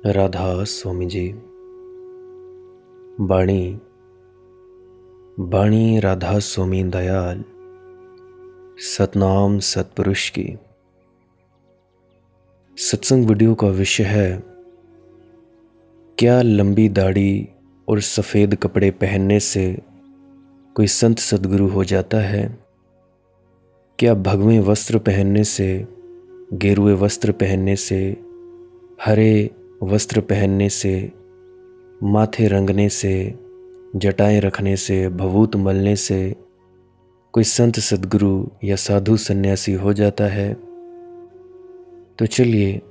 राधा स्वामी जी। बाणी बाणी राधा स्वामी दयाल सतनाम सतपुरुष की। सत्संग वीडियो का विषय है, क्या लंबी दाढ़ी और सफ़ेद कपड़े पहनने से कोई संत सद्गुरु हो जाता है? क्या भगवे वस्त्र पहनने से, गेरुए वस्त्र पहनने से, हरे वस्त्र पहनने से, माथे रंगने से, जटाएं रखने से, भभूत मलने से कोई संत सद्गुरु या साधु सन्यासी हो जाता है? तो चलिए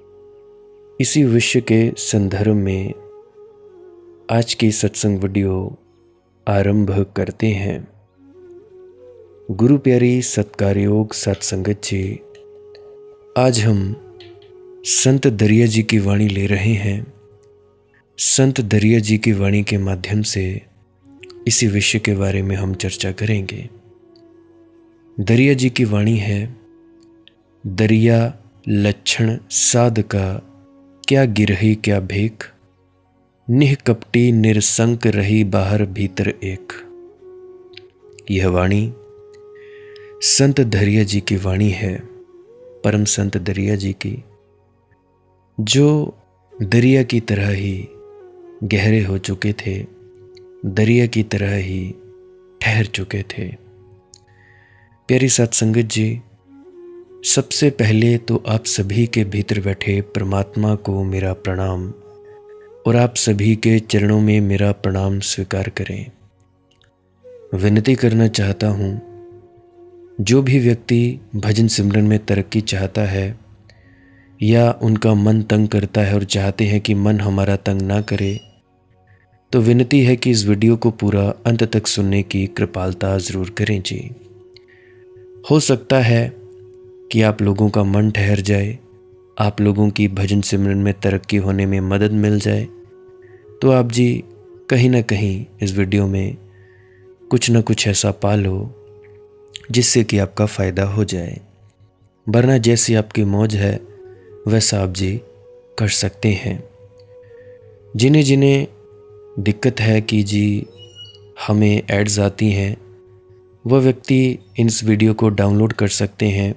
इसी विषय के संदर्भ में आज की सत्संग वीडियो आरंभ करते हैं। गुरु प्यारी सत्कारयोग सत्संगत जी, आज हम संत दरिया जी की वाणी ले रहे हैं। संत दरिया जी की वाणी के माध्यम से इसी विषय के बारे में हम चर्चा करेंगे। दरिया जी की वाणी है, दरिया लक्षण साध का, क्या गिरही क्या भेक, निह कपटी निरसंक रही बाहर भीतर एक। यह वाणी संत दरिया जी की वाणी है, परम संत दरिया जी की, जो दरिया की तरह ही गहरे हो चुके थे, दरिया की तरह ही ठहर चुके थे। प्यारी सत्संगत जी, सबसे पहले तो आप सभी के भीतर बैठे परमात्मा को मेरा प्रणाम और आप सभी के चरणों में मेरा प्रणाम स्वीकार करें। विनती करना चाहता हूँ, जो भी व्यक्ति भजन सिमरन में तरक्की चाहता है या उनका मन तंग करता है और चाहते हैं कि मन हमारा तंग ना करे, तो विनती है कि इस वीडियो को पूरा अंत तक सुनने की कृपालता ज़रूर करें जी। हो सकता है कि आप लोगों का मन ठहर जाए, आप लोगों की भजन सिमरन में तरक्की होने में मदद मिल जाए, तो आप जी कहीं ना कहीं इस वीडियो में कुछ ना कुछ ऐसा पा लो जिससे कि आपका फ़ायदा हो जाए। वरना जैसी आपकी मौज है वैसा आप जी कर सकते हैं। जिन्हें जिन्हें दिक्कत है कि जी हमें एड्स आती हैं, वह व्यक्ति इस वीडियो को डाउनलोड कर सकते हैं,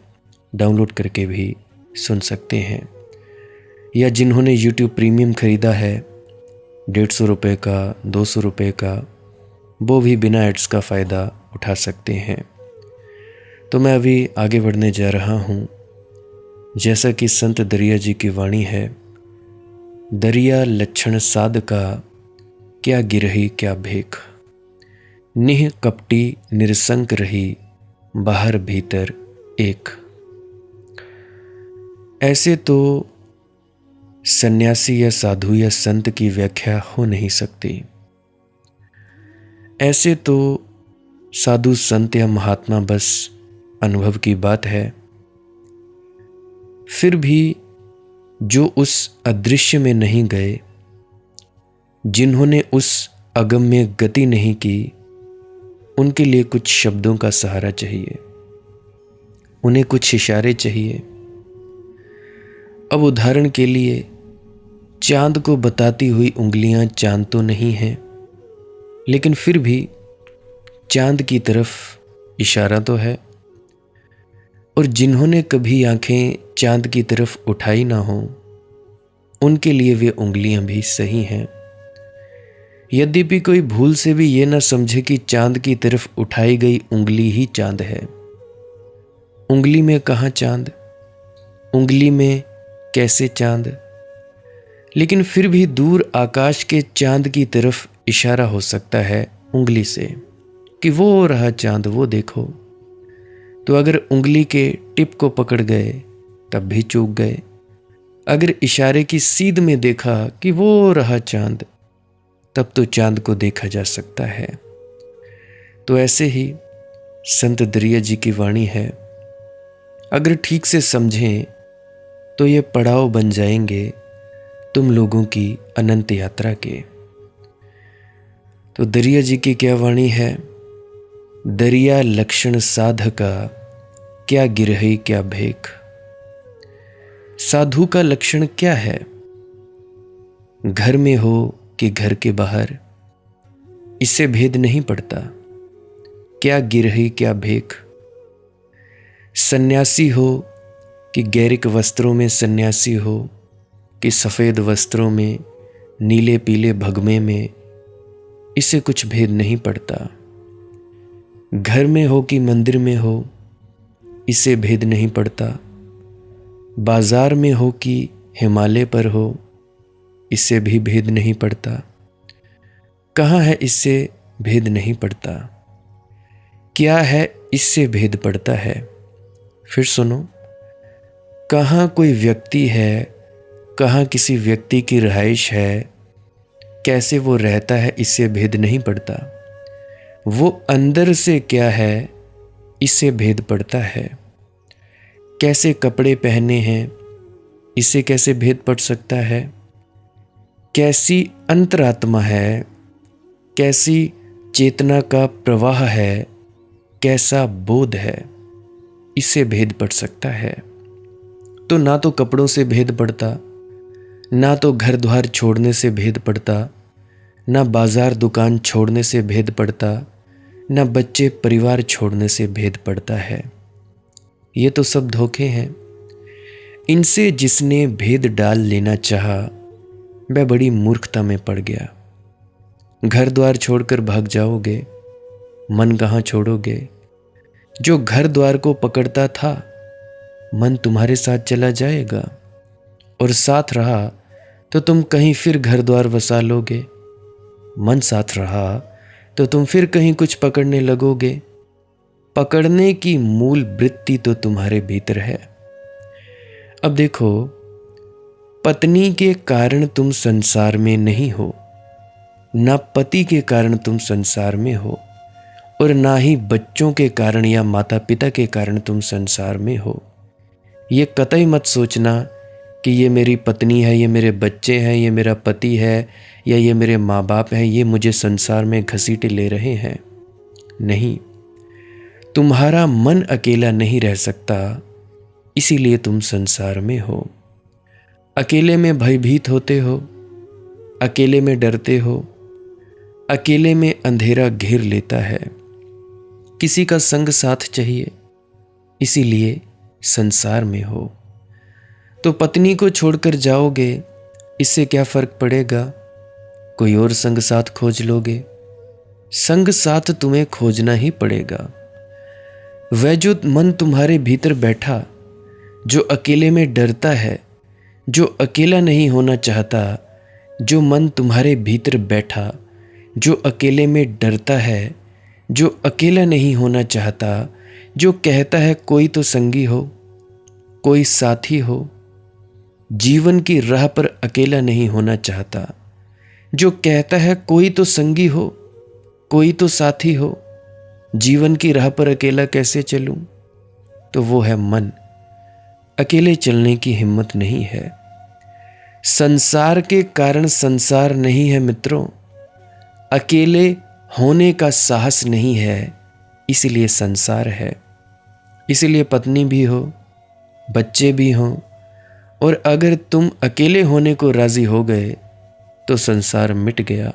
डाउनलोड करके भी सुन सकते हैं। या जिन्होंने YouTube प्रीमियम ख़रीदा है 150 रुपये का, 200 रुपये का, वो भी बिना एड्स का फ़ायदा उठा सकते हैं। तो मैं अभी आगे बढ़ने जा रहा हूँ। जैसा कि संत दरिया जी की वाणी है, दरिया लक्षण साध का, क्या गिरही क्या भेक, निह कपटी निरसंक रही बाहर भीतर एक। ऐसे तो सन्यासी या साधु या संत की व्याख्या हो नहीं सकती। ऐसे तो साधु संत या महात्मा बस अनुभव की बात है। फिर भी जो उस अदृश्य में नहीं गए, जिन्होंने उस अगम्य गति नहीं की, उनके लिए कुछ शब्दों का सहारा चाहिए, उन्हें कुछ इशारे चाहिए। अब उदाहरण के लिए, चांद को बताती हुई उंगलियां चांद तो नहीं हैं, लेकिन फिर भी चांद की तरफ इशारा तो है। और जिन्होंने कभी आंखें चांद की तरफ उठाई ना हो, उनके लिए वे उंगलियां भी सही हैं। यद्यपि कोई भूल से भी ये ना समझे कि चांद की तरफ उठाई गई उंगली ही चांद है। उंगली में कहाँ चांद, उंगली में कैसे चांद? लेकिन फिर भी दूर आकाश के चांद की तरफ इशारा हो सकता है उंगली से कि वो रहा चांद, वो देखो। तो अगर उंगली के टिप को पकड़ गए तब भी चूक गए। अगर इशारे की सीध में देखा कि वो रहा चांद, तब तो चांद को देखा जा सकता है। तो ऐसे ही संत दरिया जी की वाणी है, अगर ठीक से समझें तो ये पड़ाव बन जाएंगे तुम लोगों की अनंत यात्रा के। तो दरिया जी की क्या वाणी है, दरिया लक्षण साध का, क्या गिरही क्या भेक। साधु का लक्षण क्या है? घर में हो कि घर के बाहर, इससे भेद नहीं पड़ता। क्या गिरही क्या भेख, सन्यासी हो कि गैरिक वस्त्रों में सन्यासी हो, कि सफ़ेद वस्त्रों में, नीले पीले भगमे में, इससे कुछ भेद नहीं पड़ता। घर में हो कि मंदिर में हो, इससे भेद नहीं पड़ता। बाजार में हो कि हिमालय पर हो, इससे भी भेद नहीं पड़ता। कहाँ है इससे भेद नहीं पड़ता। क्या है इससे भेद पड़ता है। फिर सुनो, कहाँ कोई व्यक्ति है, कहाँ किसी व्यक्ति की रहाइश है, कैसे वो रहता है, इससे भेद नहीं पड़ता। वो अंदर से क्या है, इससे भेद पड़ता है। कैसे कपड़े पहने हैं, इससे कैसे भेद पड़ सकता है। कैसी अंतरात्मा है, कैसी चेतना का प्रवाह है, कैसा बोध है, इससे भेद पड़ सकता है। तो ना तो कपड़ों से भेद पड़ता, ना तो घर द्वार छोड़ने से भेद पड़ता, ना बाजार दुकान छोड़ने से भेद पड़ता, ना बच्चे परिवार छोड़ने से भेद पड़ता है। ये तो सब धोखे हैं। इनसे जिसने भेद डाल लेना चाहा, वह बड़ी मूर्खता में पड़ गया। घर द्वार छोड़कर भाग जाओगे, मन कहाँ छोड़ोगे। जो घर द्वार को पकड़ता था, मन तुम्हारे साथ चला जाएगा, और साथ रहा तो तुम कहीं फिर घर द्वार वसा लोगे। मन साथ रहा तो तुम फिर कहीं कुछ पकड़ने लगोगे। पकड़ने की मूल वृत्ति तो तुम्हारे भीतर है। अब देखो, पत्नी के कारण तुम संसार में नहीं हो, ना पति के कारण तुम संसार में हो, और ना ही बच्चों के कारण या माता पिता के कारण तुम संसार में हो। ये कतई मत सोचना कि ये मेरी पत्नी है, ये मेरे बच्चे हैं, ये मेरा पति है, या ये मेरे माँ बाप हैं, ये मुझे संसार में घसीटे ले रहे हैं। नहीं, तुम्हारा मन अकेला नहीं रह सकता, इसीलिए तुम संसार में हो। अकेले में भयभीत होते हो, अकेले में डरते हो, अकेले में अंधेरा घेर लेता है। किसी का संग साथ चाहिए, इसीलिए संसार में हो। तो पत्नी को छोड़कर जाओगे, इससे क्या फर्क पड़ेगा। कोई और संग साथ खोज लोगे। संग साथ तुम्हें खोजना ही पड़ेगा। वह जो मन तुम्हारे भीतर बैठा, जो अकेले में डरता है, जो अकेला नहीं होना चाहता, जो मन तुम्हारे भीतर बैठा, जो अकेले में डरता है, जो अकेला नहीं होना चाहता, जो कहता है कोई तो संगी हो, कोई साथी हो, जीवन की राह पर अकेला नहीं होना चाहता, जो कहता है कोई तो संगी हो, कोई तो साथी हो, जीवन की राह पर अकेला कैसे चलूं, तो वो है मन। अकेले चलने की हिम्मत नहीं है। संसार के कारण संसार नहीं है मित्रों, अकेले होने का साहस नहीं है, इसीलिए संसार है। इसीलिए पत्नी भी हो, बच्चे भी हों, और अगर तुम अकेले होने को राजी हो गए तो संसार मिट गया।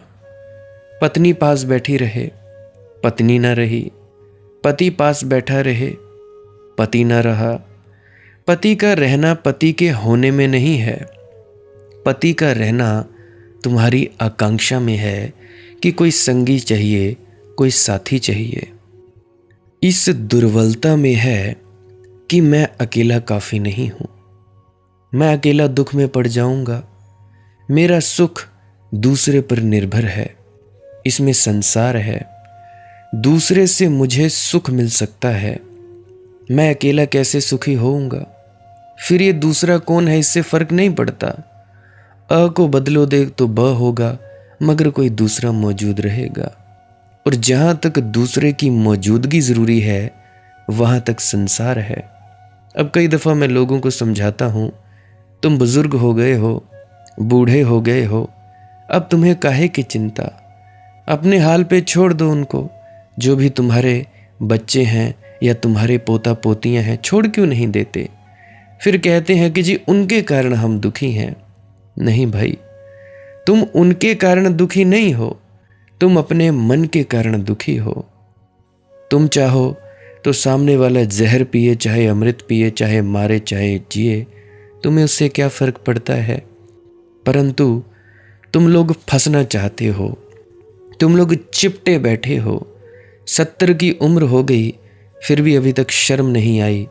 पत्नी पास बैठी रहे, पत्नी न रही, पति पास बैठा रहे, पति न रहा। पति का रहना पति के होने में नहीं है, पति का रहना तुम्हारी आकांक्षा में है कि कोई संगी चाहिए, कोई साथी चाहिए। इस दुर्बलता में है कि मैं अकेला काफी नहीं हूं, मैं अकेला दुख में पड़ जाऊंगा, मेरा सुख दूसरे पर निर्भर है, इसमें संसार है, दूसरे से मुझे सुख मिल सकता है, मैं अकेला कैसे सुखी होऊंगा। फिर ये दूसरा कौन है इससे फर्क नहीं पड़ता। अ को बदलो दे तो ब होगा, मगर कोई दूसरा मौजूद रहेगा। और जहां तक दूसरे की मौजूदगी जरूरी है, वहां तक संसार है। अब कई दफा मैं लोगों को समझाता हूं, तुम बुजुर्ग हो गए हो, बूढ़े हो गए हो, अब तुम्हें काहे की चिंता, अपने हाल पे छोड़ दो उनको। जो भी तुम्हारे बच्चे हैं या तुम्हारे पोता पोतियां हैं, छोड़ क्यों नहीं देते। फिर कहते हैं कि जी उनके कारण हम दुखी हैं। नहीं भाई, तुम उनके कारण दुखी नहीं हो, तुम अपने मन के कारण दुखी हो। तुम चाहो तो सामने वाला जहर पिए, चाहे अमृत पिए, चाहे मारे चाहे जिए, तुम्हें उससे क्या फर्क पड़ता है। परंतु तुम लोग फंसना चाहते हो, तुम लोग चिपटे बैठे हो। 70 की उम्र हो गई, फिर भी अभी तक शर्म नहीं आई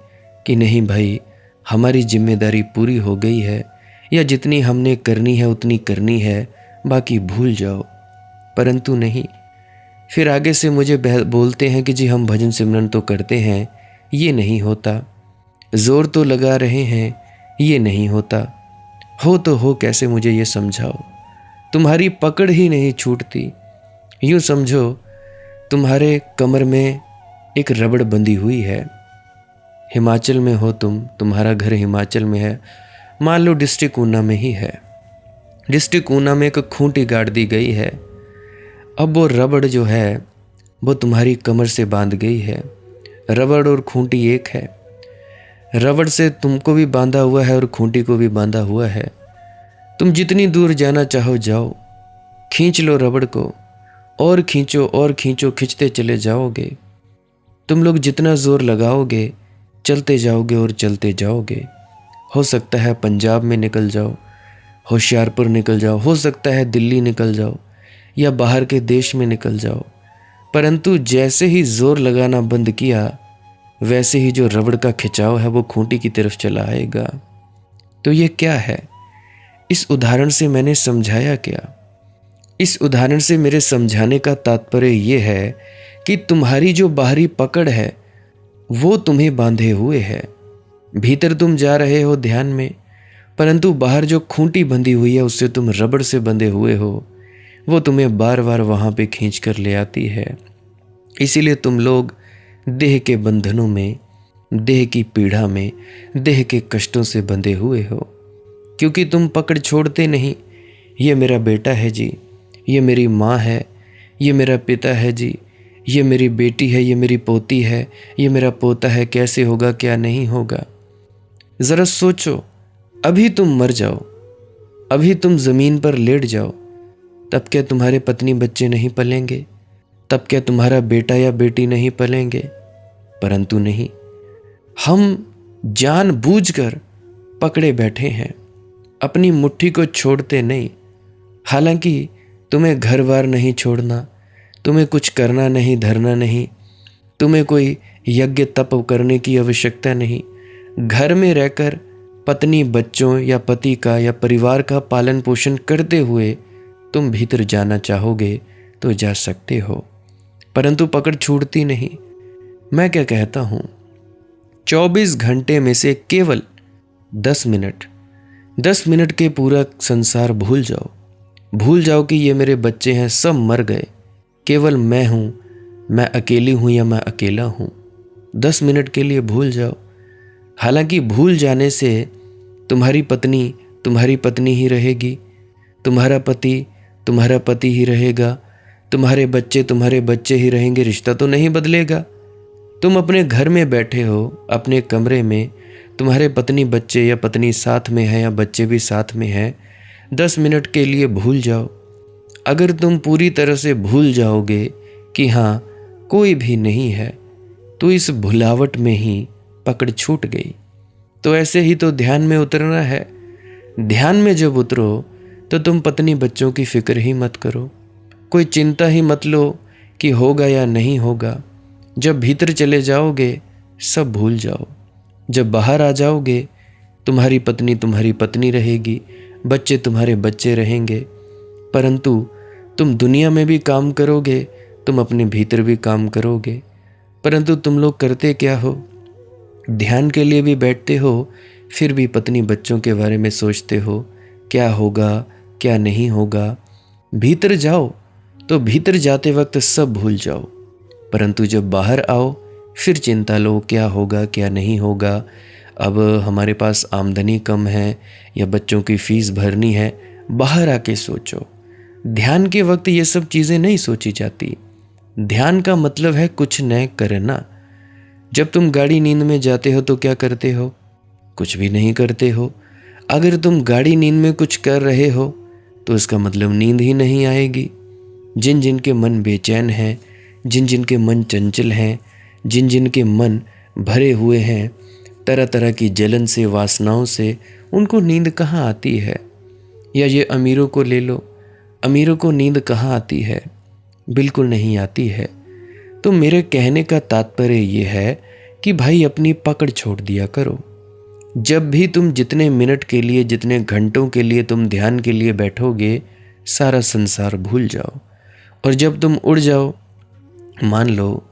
कि नहीं भाई हमारी जिम्मेदारी पूरी हो गई है, या जितनी हमने करनी है उतनी करनी है, बाकी भूल जाओ। परंतु नहीं, फिर आगे से मुझे बोलते हैं कि जी हम भजन सिमरन तो करते हैं, ये नहीं होता। जोर तो लगा रहे हैं, ये नहीं होता। हो तो हो कैसे, मुझे ये समझाओ। तुम्हारी पकड़ ही नहीं छूटती। यूँ समझो तुम्हारे कमर में एक रबड़ बंधी हुई है। हिमाचल में हो तुम, तुम्हारा घर हिमाचल में है, मान लो डिस्ट्रिक्ट ऊना में ही है। डिस्ट्रिक्ट ऊना में एक खूंटी गाड़ दी गई है। अब वो रबड़ जो है वो तुम्हारी कमर से बांध गई है। रबड़ और खूंटी एक है। रबड़ से तुमको भी बांधा हुआ है और खूंटी को भी बांधा हुआ है। तुम जितनी दूर जाना चाहो जाओ, खींच लो रबड़ को, और खींचो और खींचो, खींचते चले जाओगे। तुम लोग जितना जोर लगाओगे चलते जाओगे और चलते जाओगे। हो सकता है पंजाब में निकल जाओ, होशियारपुर निकल जाओ, हो सकता है दिल्ली निकल जाओ, या बाहर के देश में निकल जाओ। परंतु जैसे ही जोर लगाना बंद किया, वैसे ही जो रबड़ का खिंचाव है वो खूंटी की तरफ चला आएगा। तो ये क्या है? इस उदाहरण से मैंने समझाया क्या? इस उदाहरण से मेरे समझाने का तात्पर्य ये है कि तुम्हारी जो बाहरी पकड़ है वो तुम्हें बांधे हुए है। भीतर तुम जा रहे हो ध्यान में, परंतु बाहर जो खूंटी बंधी हुई है उससे तुम रबड़ से बंधे हुए हो, वो तुम्हें बार बार वहाँ पे खींच कर ले आती है। इसीलिए तुम लोग देह के बंधनों में, देह की पीड़ा में, देह के कष्टों से बंधे हुए हो, क्योंकि तुम पकड़ छोड़ते नहीं। ये मेरा बेटा है जी, ये मेरी माँ है, ये मेरा पिता है जी, ये मेरी बेटी है, ये मेरी पोती है, ये मेरा पोता है, कैसे होगा क्या नहीं होगा। ज़रा सोचो, अभी तुम मर जाओ, अभी तुम ज़मीन पर लेट जाओ, तब क्या तुम्हारे पत्नी बच्चे नहीं पलेंगे? तब क्या तुम्हारा बेटा या बेटी नहीं पलेंगे? परंतु नहीं, हम जानबूझकर पकड़े बैठे हैं, अपनी मुट्ठी को छोड़ते नहीं। हालांकि तुम्हें घर बार नहीं छोड़ना, तुम्हें कुछ करना नहीं, धरना नहीं, तुम्हें कोई यज्ञ तप करने की आवश्यकता नहीं। घर में रहकर पत्नी, बच्चों या पति का या परिवार का पालन पोषण करते हुए तुम भीतर जाना चाहोगे तो जा सकते हो, परंतु पकड़ छूटती नहीं। मैं क्या कहता हूँ, 24 घंटे में से केवल 10 मिनट के पूरा संसार भूल जाओ। भूल जाओ कि ये मेरे बच्चे हैं, सब मर गए, केवल मैं हूँ, मैं अकेली हूँ या मैं अकेला हूँ। 10 मिनट के लिए भूल जाओ। हालांकि भूल जाने से तुम्हारी पत्नी ही रहेगी, तुम्हारा पति ही रहेगा, तुम्हारे बच्चे ही रहेंगे, रिश्ता तो नहीं बदलेगा। तुम अपने घर में बैठे हो, अपने कमरे में, तुम्हारे पत्नी बच्चे या पत्नी साथ में है या बच्चे भी साथ में है। 10 मिनट के लिए भूल जाओ। अगर तुम पूरी तरह से भूल जाओगे कि हाँ कोई भी नहीं है, तो इस भुलावट में ही पकड़ छूट गई। तो ऐसे ही तो ध्यान में उतरना है। ध्यान में जब उतरो तो तुम पत्नी बच्चों की फिक्र ही मत करो, कोई चिंता ही मत लो कि होगा या नहीं होगा। जब भीतर चले जाओगे सब भूल जाओ। जब बाहर आ जाओगे तुम्हारी पत्नी रहेगी, बच्चे तुम्हारे बच्चे रहेंगे। परंतु तुम दुनिया में भी काम करोगे, तुम अपने भीतर भी काम करोगे। परंतु तुम लोग करते क्या हो? ध्यान के लिए भी बैठते हो, फिर भी पत्नी बच्चों के बारे में सोचते हो, क्या होगा क्या नहीं होगा। भीतर जाओ तो भीतर जाते वक्त सब भूल जाओ, परंतु जब बाहर आओ फिर चिंता लो क्या होगा क्या नहीं होगा। अब हमारे पास आमदनी कम है या बच्चों की फीस भरनी है, बाहर आके सोचो। ध्यान के वक्त ये सब चीज़ें नहीं सोची जाती। ध्यान का मतलब है कुछ न करना। जब तुम गाड़ी नींद में जाते हो तो क्या करते हो? कुछ भी नहीं करते हो। अगर तुम गाड़ी नींद में कुछ कर रहे हो तो इसका मतलब नींद ही नहीं आएगी। जिन जिन के मन बेचैन हैं, जिन जिन के मन चंचल हैं, जिन जिन के मन भरे हुए हैं तरह तरह की जलन से, वासनाओं से, उनको नींद कहाँ आती है। या ये अमीरों को ले लो, अमीरों को नींद कहाँ आती है? बिल्कुल नहीं आती है। तो मेरे कहने का तात्पर्य ये है कि भाई अपनी पकड़ छोड़ दिया करो। जब भी तुम जितने मिनट के लिए, जितने घंटों के लिए तुम ध्यान के लिए बैठोगे, सारा संसार भूल जाओ। और जब तुम उड़ जाओ, मान लो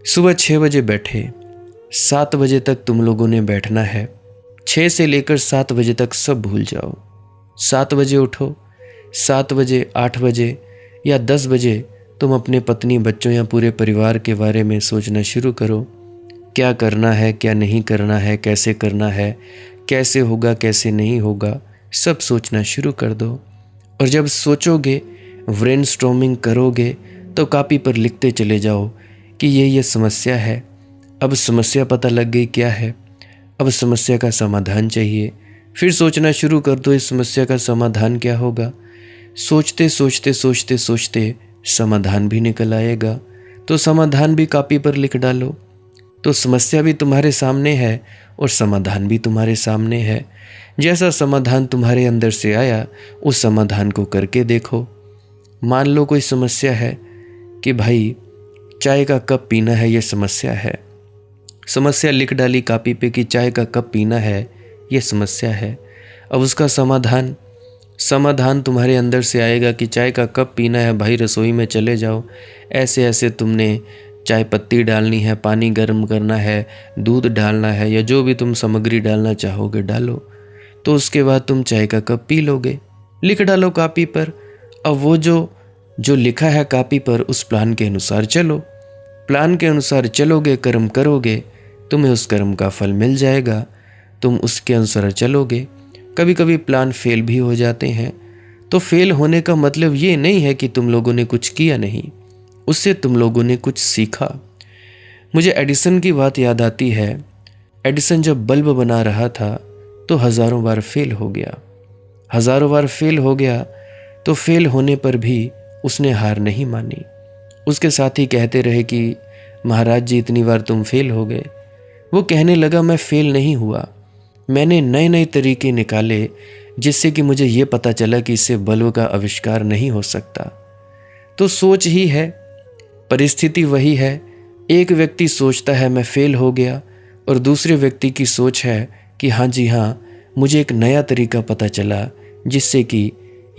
सुबह 6 बजे बैठे, 7 बजे तक तुम लोगों ने बैठना है, 6 से लेकर 7 बजे तक सब भूल जाओ। 7 बजे उठो, 7 बजे, 8 बजे या 10 बजे तुम अपने पत्नी, बच्चों या पूरे परिवार के बारे में सोचना शुरू करो। क्या करना है, क्या नहीं करना है, कैसे करना है, कैसे होगा, कैसे नहीं होगा, सब सोचना शुरू कर दो। और जब सोचोगे, ब्रेनस्टॉर्मिंग करोगे, तो कॉपी पर लिखते चले जाओ कि ये समस्या है। अब समस्या पता लग गई क्या है, अब समस्या का समाधान चाहिए। फिर सोचना शुरू कर दो इस समस्या का समाधान क्या होगा। सोचते सोचते सोचते सोचते समाधान भी निकल आएगा। तो समाधान भी कॉपी पर लिख डालो। तो समस्या भी तुम्हारे सामने है और समाधान भी तुम्हारे सामने है। जैसा समाधान तुम्हारे अंदर से आया, उस समाधान को करके देखो। मान लो कोई समस्या है कि भाई चाय का कप पीना है, ये समस्या है। समस्या लिख डाली कॉपी पे कि चाय का कप पीना है, ये समस्या है। अब उसका समाधान तुम्हारे अंदर से आएगा कि चाय का कप पीना है, भाई रसोई में चले जाओ, ऐसे ऐसे तुमने चाय पत्ती डालनी है, पानी गर्म करना है, दूध डालना है, या जो भी तुम सामग्री डालना चाहोगे डालो। तो उसके बाद तुम चाय का कप पी लोगे। लिख डालो कॉपी पर। अब वो जो लिखा है कॉपी पर, उस प्लान के अनुसार चलो। प्लान के अनुसार चलोगे, कर्म करोगे, तुम्हें उस कर्म का फल मिल जाएगा। तुम उसके अनुसार चलोगे। कभी कभी प्लान फेल भी हो जाते हैं। तो फेल होने का मतलब ये नहीं है कि तुम लोगों ने कुछ किया नहीं, उससे तुम लोगों ने कुछ सीखा। मुझे एडिसन की बात याद आती है। एडिसन जब बल्ब बना रहा था तो हज़ारों बार फेल हो गया। हज़ारों बार फेल हो गया तो फेल होने पर भी उसने हार नहीं मानी। उसके साथी कहते रहे कि महाराज जी इतनी बार तुम फेल हो गए। वो कहने लगा मैं फेल नहीं हुआ, मैंने नए नए तरीके निकाले जिससे कि मुझे ये पता चला कि इससे बल्ब का आविष्कार नहीं हो सकता। तो सोच ही है, परिस्थिति वही है। एक व्यक्ति सोचता है मैं फेल हो गया, और दूसरे व्यक्ति की सोच है कि हाँ जी हाँ, मुझे एक नया तरीका पता चला जिससे कि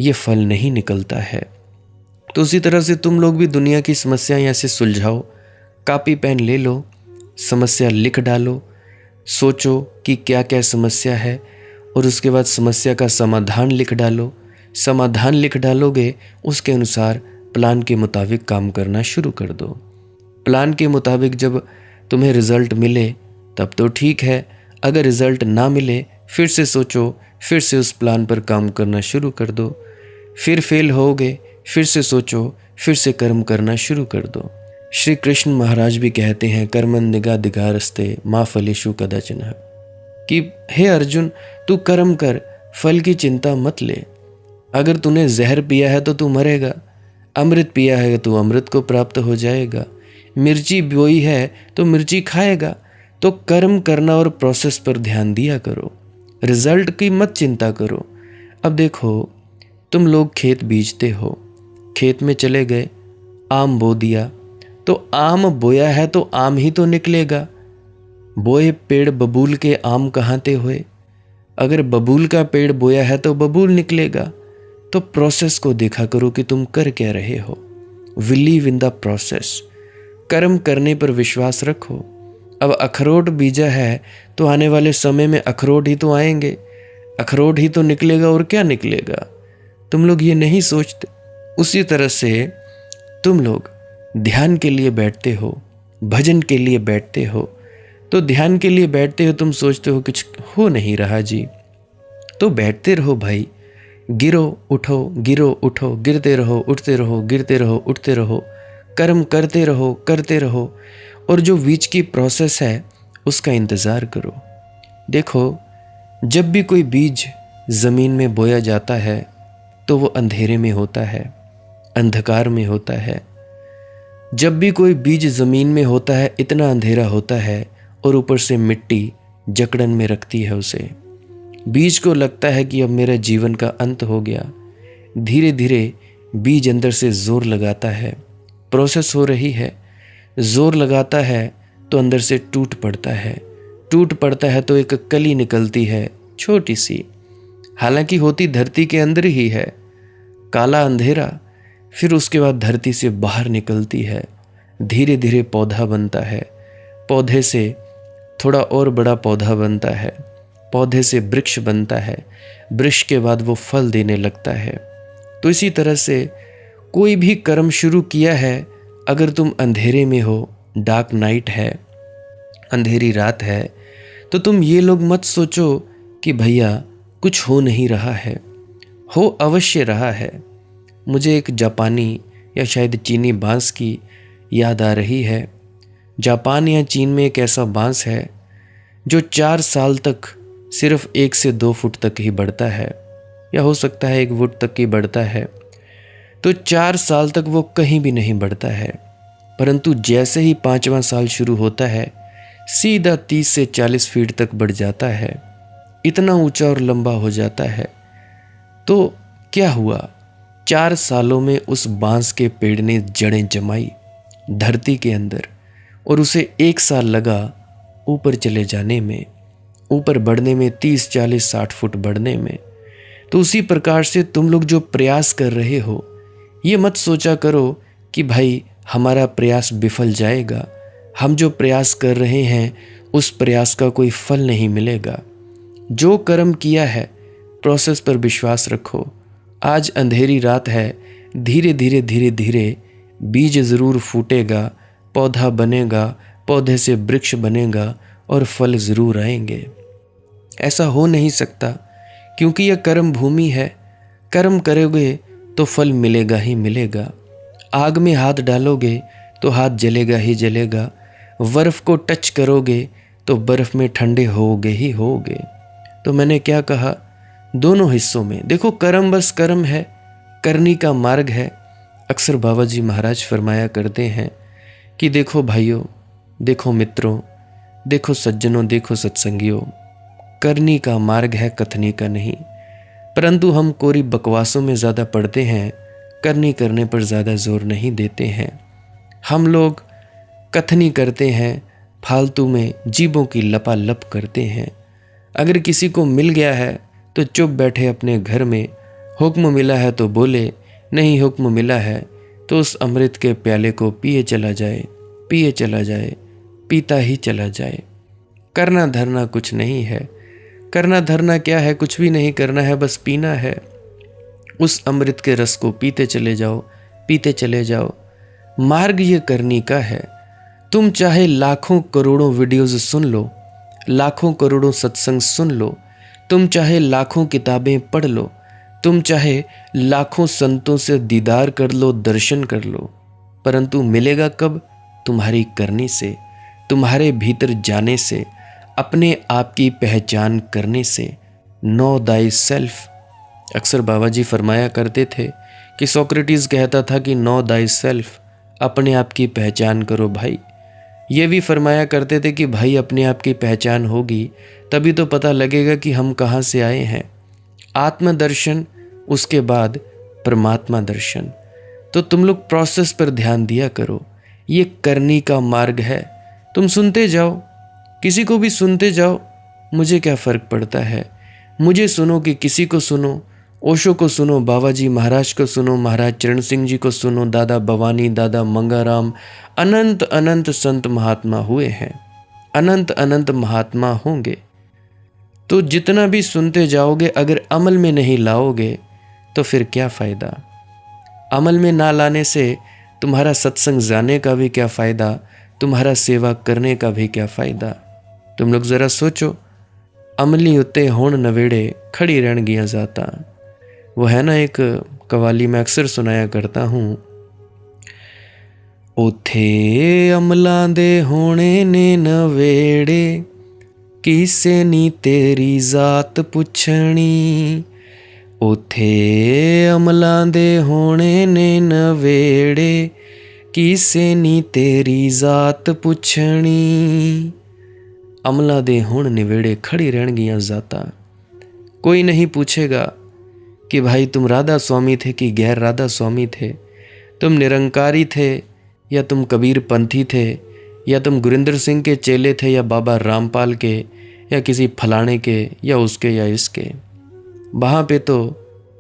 ये फल नहीं निकलता है। तो उसी तरह से तुम लोग भी दुनिया की समस्याएं ऐसे सुलझाओ। कॉपी पेन ले लो, समस्या लिख डालो, सोचो कि क्या क्या समस्या है, और उसके बाद समस्या का समाधान लिख डालो। समाधान लिख डालोगे, उसके अनुसार प्लान के मुताबिक काम करना शुरू कर दो। प्लान के मुताबिक जब तुम्हें रिजल्ट मिले तब तो ठीक है, अगर रिजल्ट ना मिले फिर से सोचो, फिर से उस प्लान पर काम करना शुरू कर दो। फिर फेल होगे, फिर से सोचो, फिर से कर्म करना शुरू कर दो। श्री कृष्ण महाराज भी कहते हैं कर्मन निगा दिगारस्ते माँ फलेषु कदाचन, कि हे अर्जुन तू कर्म कर, फल की चिंता मत ले। अगर तूने जहर पिया है तो तू मरेगा, अमृत पिया है तो अमृत को प्राप्त हो जाएगा। मिर्ची बोई है तो मिर्ची खाएगा। तो कर्म करना और प्रोसेस पर ध्यान दिया करो, रिजल्ट की मत चिंता करो। अब देखो, तुम लोग खेत बीजते हो, खेत में चले गए, आम बो दिया, तो आम बोया है तो आम ही तो निकलेगा। बोए पेड़ बबूल के आम कहाँते हुए, अगर बबूल का पेड़ बोया है तो बबूल निकलेगा। तो प्रोसेस को देखा करो कि तुम कर क्या रहे हो। बिलीव इन द प्रोसेस, कर्म करने पर विश्वास रखो। अब अखरोट बीजा है तो आने वाले समय में अखरोट ही तो आएंगे, अखरोट ही तो निकलेगा, और क्या निकलेगा। तुम लोग ये नहीं सोचते। उसी तरह से तुम लोग ध्यान के लिए बैठते हो, भजन के लिए बैठते हो, तो ध्यान के लिए बैठते हो, तुम सोचते हो कुछ हो नहीं रहा जी, तो बैठते रहो भाई। गिरो उठो, गिरो उठो, गिरते रहो, उठते रहो, गिरते रहो, उठते रहो, कर्म करते रहो, करते रहो। और जो बीच की प्रोसेस है उसका इंतज़ार करो। देखो, जब भी कोई बीज ज़मीन में बोया जाता है तो वो अंधेरे में होता है, अंधकार में होता है। जब भी कोई बीज ज़मीन में होता है इतना अंधेरा होता है और ऊपर से मिट्टी जकड़न में रखती है उसे। बीज को लगता है कि अब मेरा जीवन का अंत हो गया। धीरे धीरे बीज अंदर से जोर लगाता है, प्रोसेस हो रही है, जोर लगाता है तो अंदर से टूट पड़ता है। टूट पड़ता है तो एक कली निकलती है छोटी सी, हालांकि होती धरती के अंदर ही है, काला अंधेरा। फिर उसके बाद धरती से बाहर निकलती है, धीरे धीरे पौधा बनता है, पौधे से थोड़ा और बड़ा पौधा बनता है, पौधे से वृक्ष बनता है, वृक्ष के बाद वो फल देने लगता है। तो इसी तरह से कोई भी कर्म शुरू किया है, अगर तुम अंधेरे में हो, डार्क नाइट है, अंधेरी रात है, तो तुम ये लोग मत सोचो कि भैया कुछ हो नहीं रहा है। हो अवश्य रहा है। मुझे एक जापानी या शायद चीनी बांस की याद आ रही है। जापान या चीन में एक ऐसा बांस है जो 4 साल तक सिर्फ 1 से 2 फुट तक ही बढ़ता है, या हो सकता है 1 फुट तक ही बढ़ता है। तो 4 साल तक वो कहीं भी नहीं बढ़ता है, परंतु जैसे ही 5वां साल शुरू होता है सीधा 30 से 40 फीट तक बढ़ जाता है, इतना ऊंचा और लंबा हो जाता है। तो क्या हुआ, 4 सालों में उस बांस के पेड़ ने जड़ें जमाई धरती के अंदर, और उसे 1 साल लगा ऊपर चले जाने में, ऊपर बढ़ने में, 30 40 60 फुट बढ़ने में। तो उसी प्रकार से तुम लोग जो प्रयास कर रहे हो, ये मत सोचा करो कि भाई हमारा प्रयास विफल जाएगा। हम जो प्रयास कर रहे हैं उस प्रयास का कोई फल नहीं मिलेगा। जो कर्म किया है प्रोसेस पर विश्वास रखो। आज अंधेरी रात है, धीरे धीरे धीरे धीरे बीज ज़रूर फूटेगा, पौधा बनेगा, पौधे से वृक्ष बनेगा और फल ज़रूर आएंगे। ऐसा हो नहीं सकता क्योंकि यह कर्म भूमि है। कर्म करोगे तो फल मिलेगा ही मिलेगा। आग में हाथ डालोगे तो हाथ जलेगा ही जलेगा। बर्फ़ को टच करोगे तो बर्फ़ में ठंडे होगे ही होगे। तो मैंने क्या कहा, दोनों हिस्सों में देखो, कर्म बस कर्म है, करनी का मार्ग है। अक्सर बाबा जी महाराज फरमाया करते हैं कि देखो भाइयों, देखो मित्रों, देखो सज्जनों, देखो सत्संगियों, करनी का मार्ग है, कथनी का नहीं। परंतु हम कोरी बकवासों में ज़्यादा पड़ते हैं, करनी करने पर ज़्यादा जोर नहीं देते हैं। हम लोग कथनी करते हैं, फालतू में जीभों की लपालप करते हैं। अगर किसी को मिल गया है तो चुप बैठे अपने घर में, हुक्म मिला है तो बोले, नहीं हुक्म मिला है तो उस अमृत के प्याले को पिए चला जाए, पिए चला जाए, पीता ही चला जाए। करना धरना कुछ नहीं है। करना धरना क्या है, कुछ भी नहीं करना है, बस पीना है। उस अमृत के रस को पीते चले जाओ, पीते चले जाओ। मार्ग ये करनी का है। तुम चाहे लाखों करोड़ों वीडियोज़ सुन लो, लाखों करोड़ों सत्संग सुन लो, तुम चाहे लाखों किताबें पढ़ लो, तुम चाहे लाखों संतों से दीदार कर लो, दर्शन कर लो, परंतु मिलेगा कब? तुम्हारी करनी से, तुम्हारे भीतर जाने से, अपने आप की पहचान करने से। No thy self. अक्सर बाबा जी फरमाया करते थे कि सोक्रेटिस कहता था कि नो दाई सेल्फ, अपने आप की पहचान करो भाई। ये भी फरमाया करते थे कि भाई अपने आप की पहचान होगी तभी तो पता लगेगा कि हम कहाँ से आए हैं। आत्मदर्शन, उसके बाद परमात्मा दर्शन। तो तुम लोग प्रोसेस पर ध्यान दिया करो। ये करनी का मार्ग है। तुम सुनते जाओ, किसी को भी सुनते जाओ, मुझे क्या फ़र्क पड़ता है। मुझे सुनो कि किसी को सुनो, ओशो को सुनो, बाबा जी महाराज को सुनो, महाराज चरण सिंह जी को सुनो, दादा भवानी, दादा मंगाराम, अनंत अनंत संत महात्मा हुए हैं, अनंत अनंत महात्मा होंगे। तो जितना भी सुनते जाओगे, अगर अमल में नहीं लाओगे तो फिर क्या फ़ायदा। अमल में ना लाने से तुम्हारा सत्संग जाने का भी क्या फ़ायदा, तुम्हारा सेवा करने का भी क्या फ़ायदा। तुम लोग ज़रा सोचो। अमली उत्ते होण नवेड़े, खड़ी रहन गिया जाता। वो है ना एक कवाली मैं अक्सर सुनाया करता हूँ, उथे अमलां दे होने ने नवेड़े, किसे नी तेरी जात पुछनी, उथे अमलां दे होने ने नवेड़े, किसे नी तेरी जात पुछनी। अमला दे होण निवेड़े खड़ी रहणगियां जाता, कोई नहीं पूछेगा कि भाई तुम राधा स्वामी थे कि गैर राधा स्वामी थे, तुम निरंकारी थे या तुम कबीर पंथी थे, या तुम गुरिंदर सिंह के चेले थे या बाबा रामपाल के या किसी फलाने के या उसके या इसके। वहाँ पे तो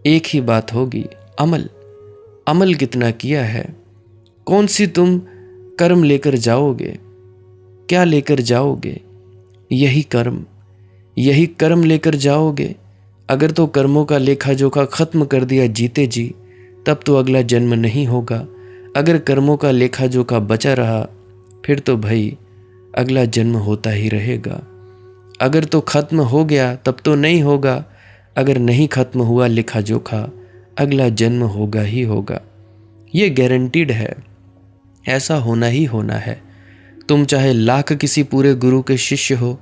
एक ही बात होगी, अमल। अमल कितना किया है, कौन सी तुम कर्म लेकर जाओगे, क्या लेकर जाओगे, यही कर्म लेकर जाओगे। अगर तो कर्मों का लेखा जोखा खत्म कर दिया जीते जी, तब तो अगला जन्म नहीं होगा। अगर कर्मों का लेखा जोखा बचा रहा, फिर तो भाई अगला जन्म होता ही रहेगा। अगर तो खत्म हो गया तब तो नहीं होगा, अगर नहीं खत्म हुआ लेखा जोखा, अगला जन्म होगा ही होगा। ये गारंटीड है, ऐसा होना ही होना है। तुम चाहे लाख किसी पूरे गुरु के शिष्य हो,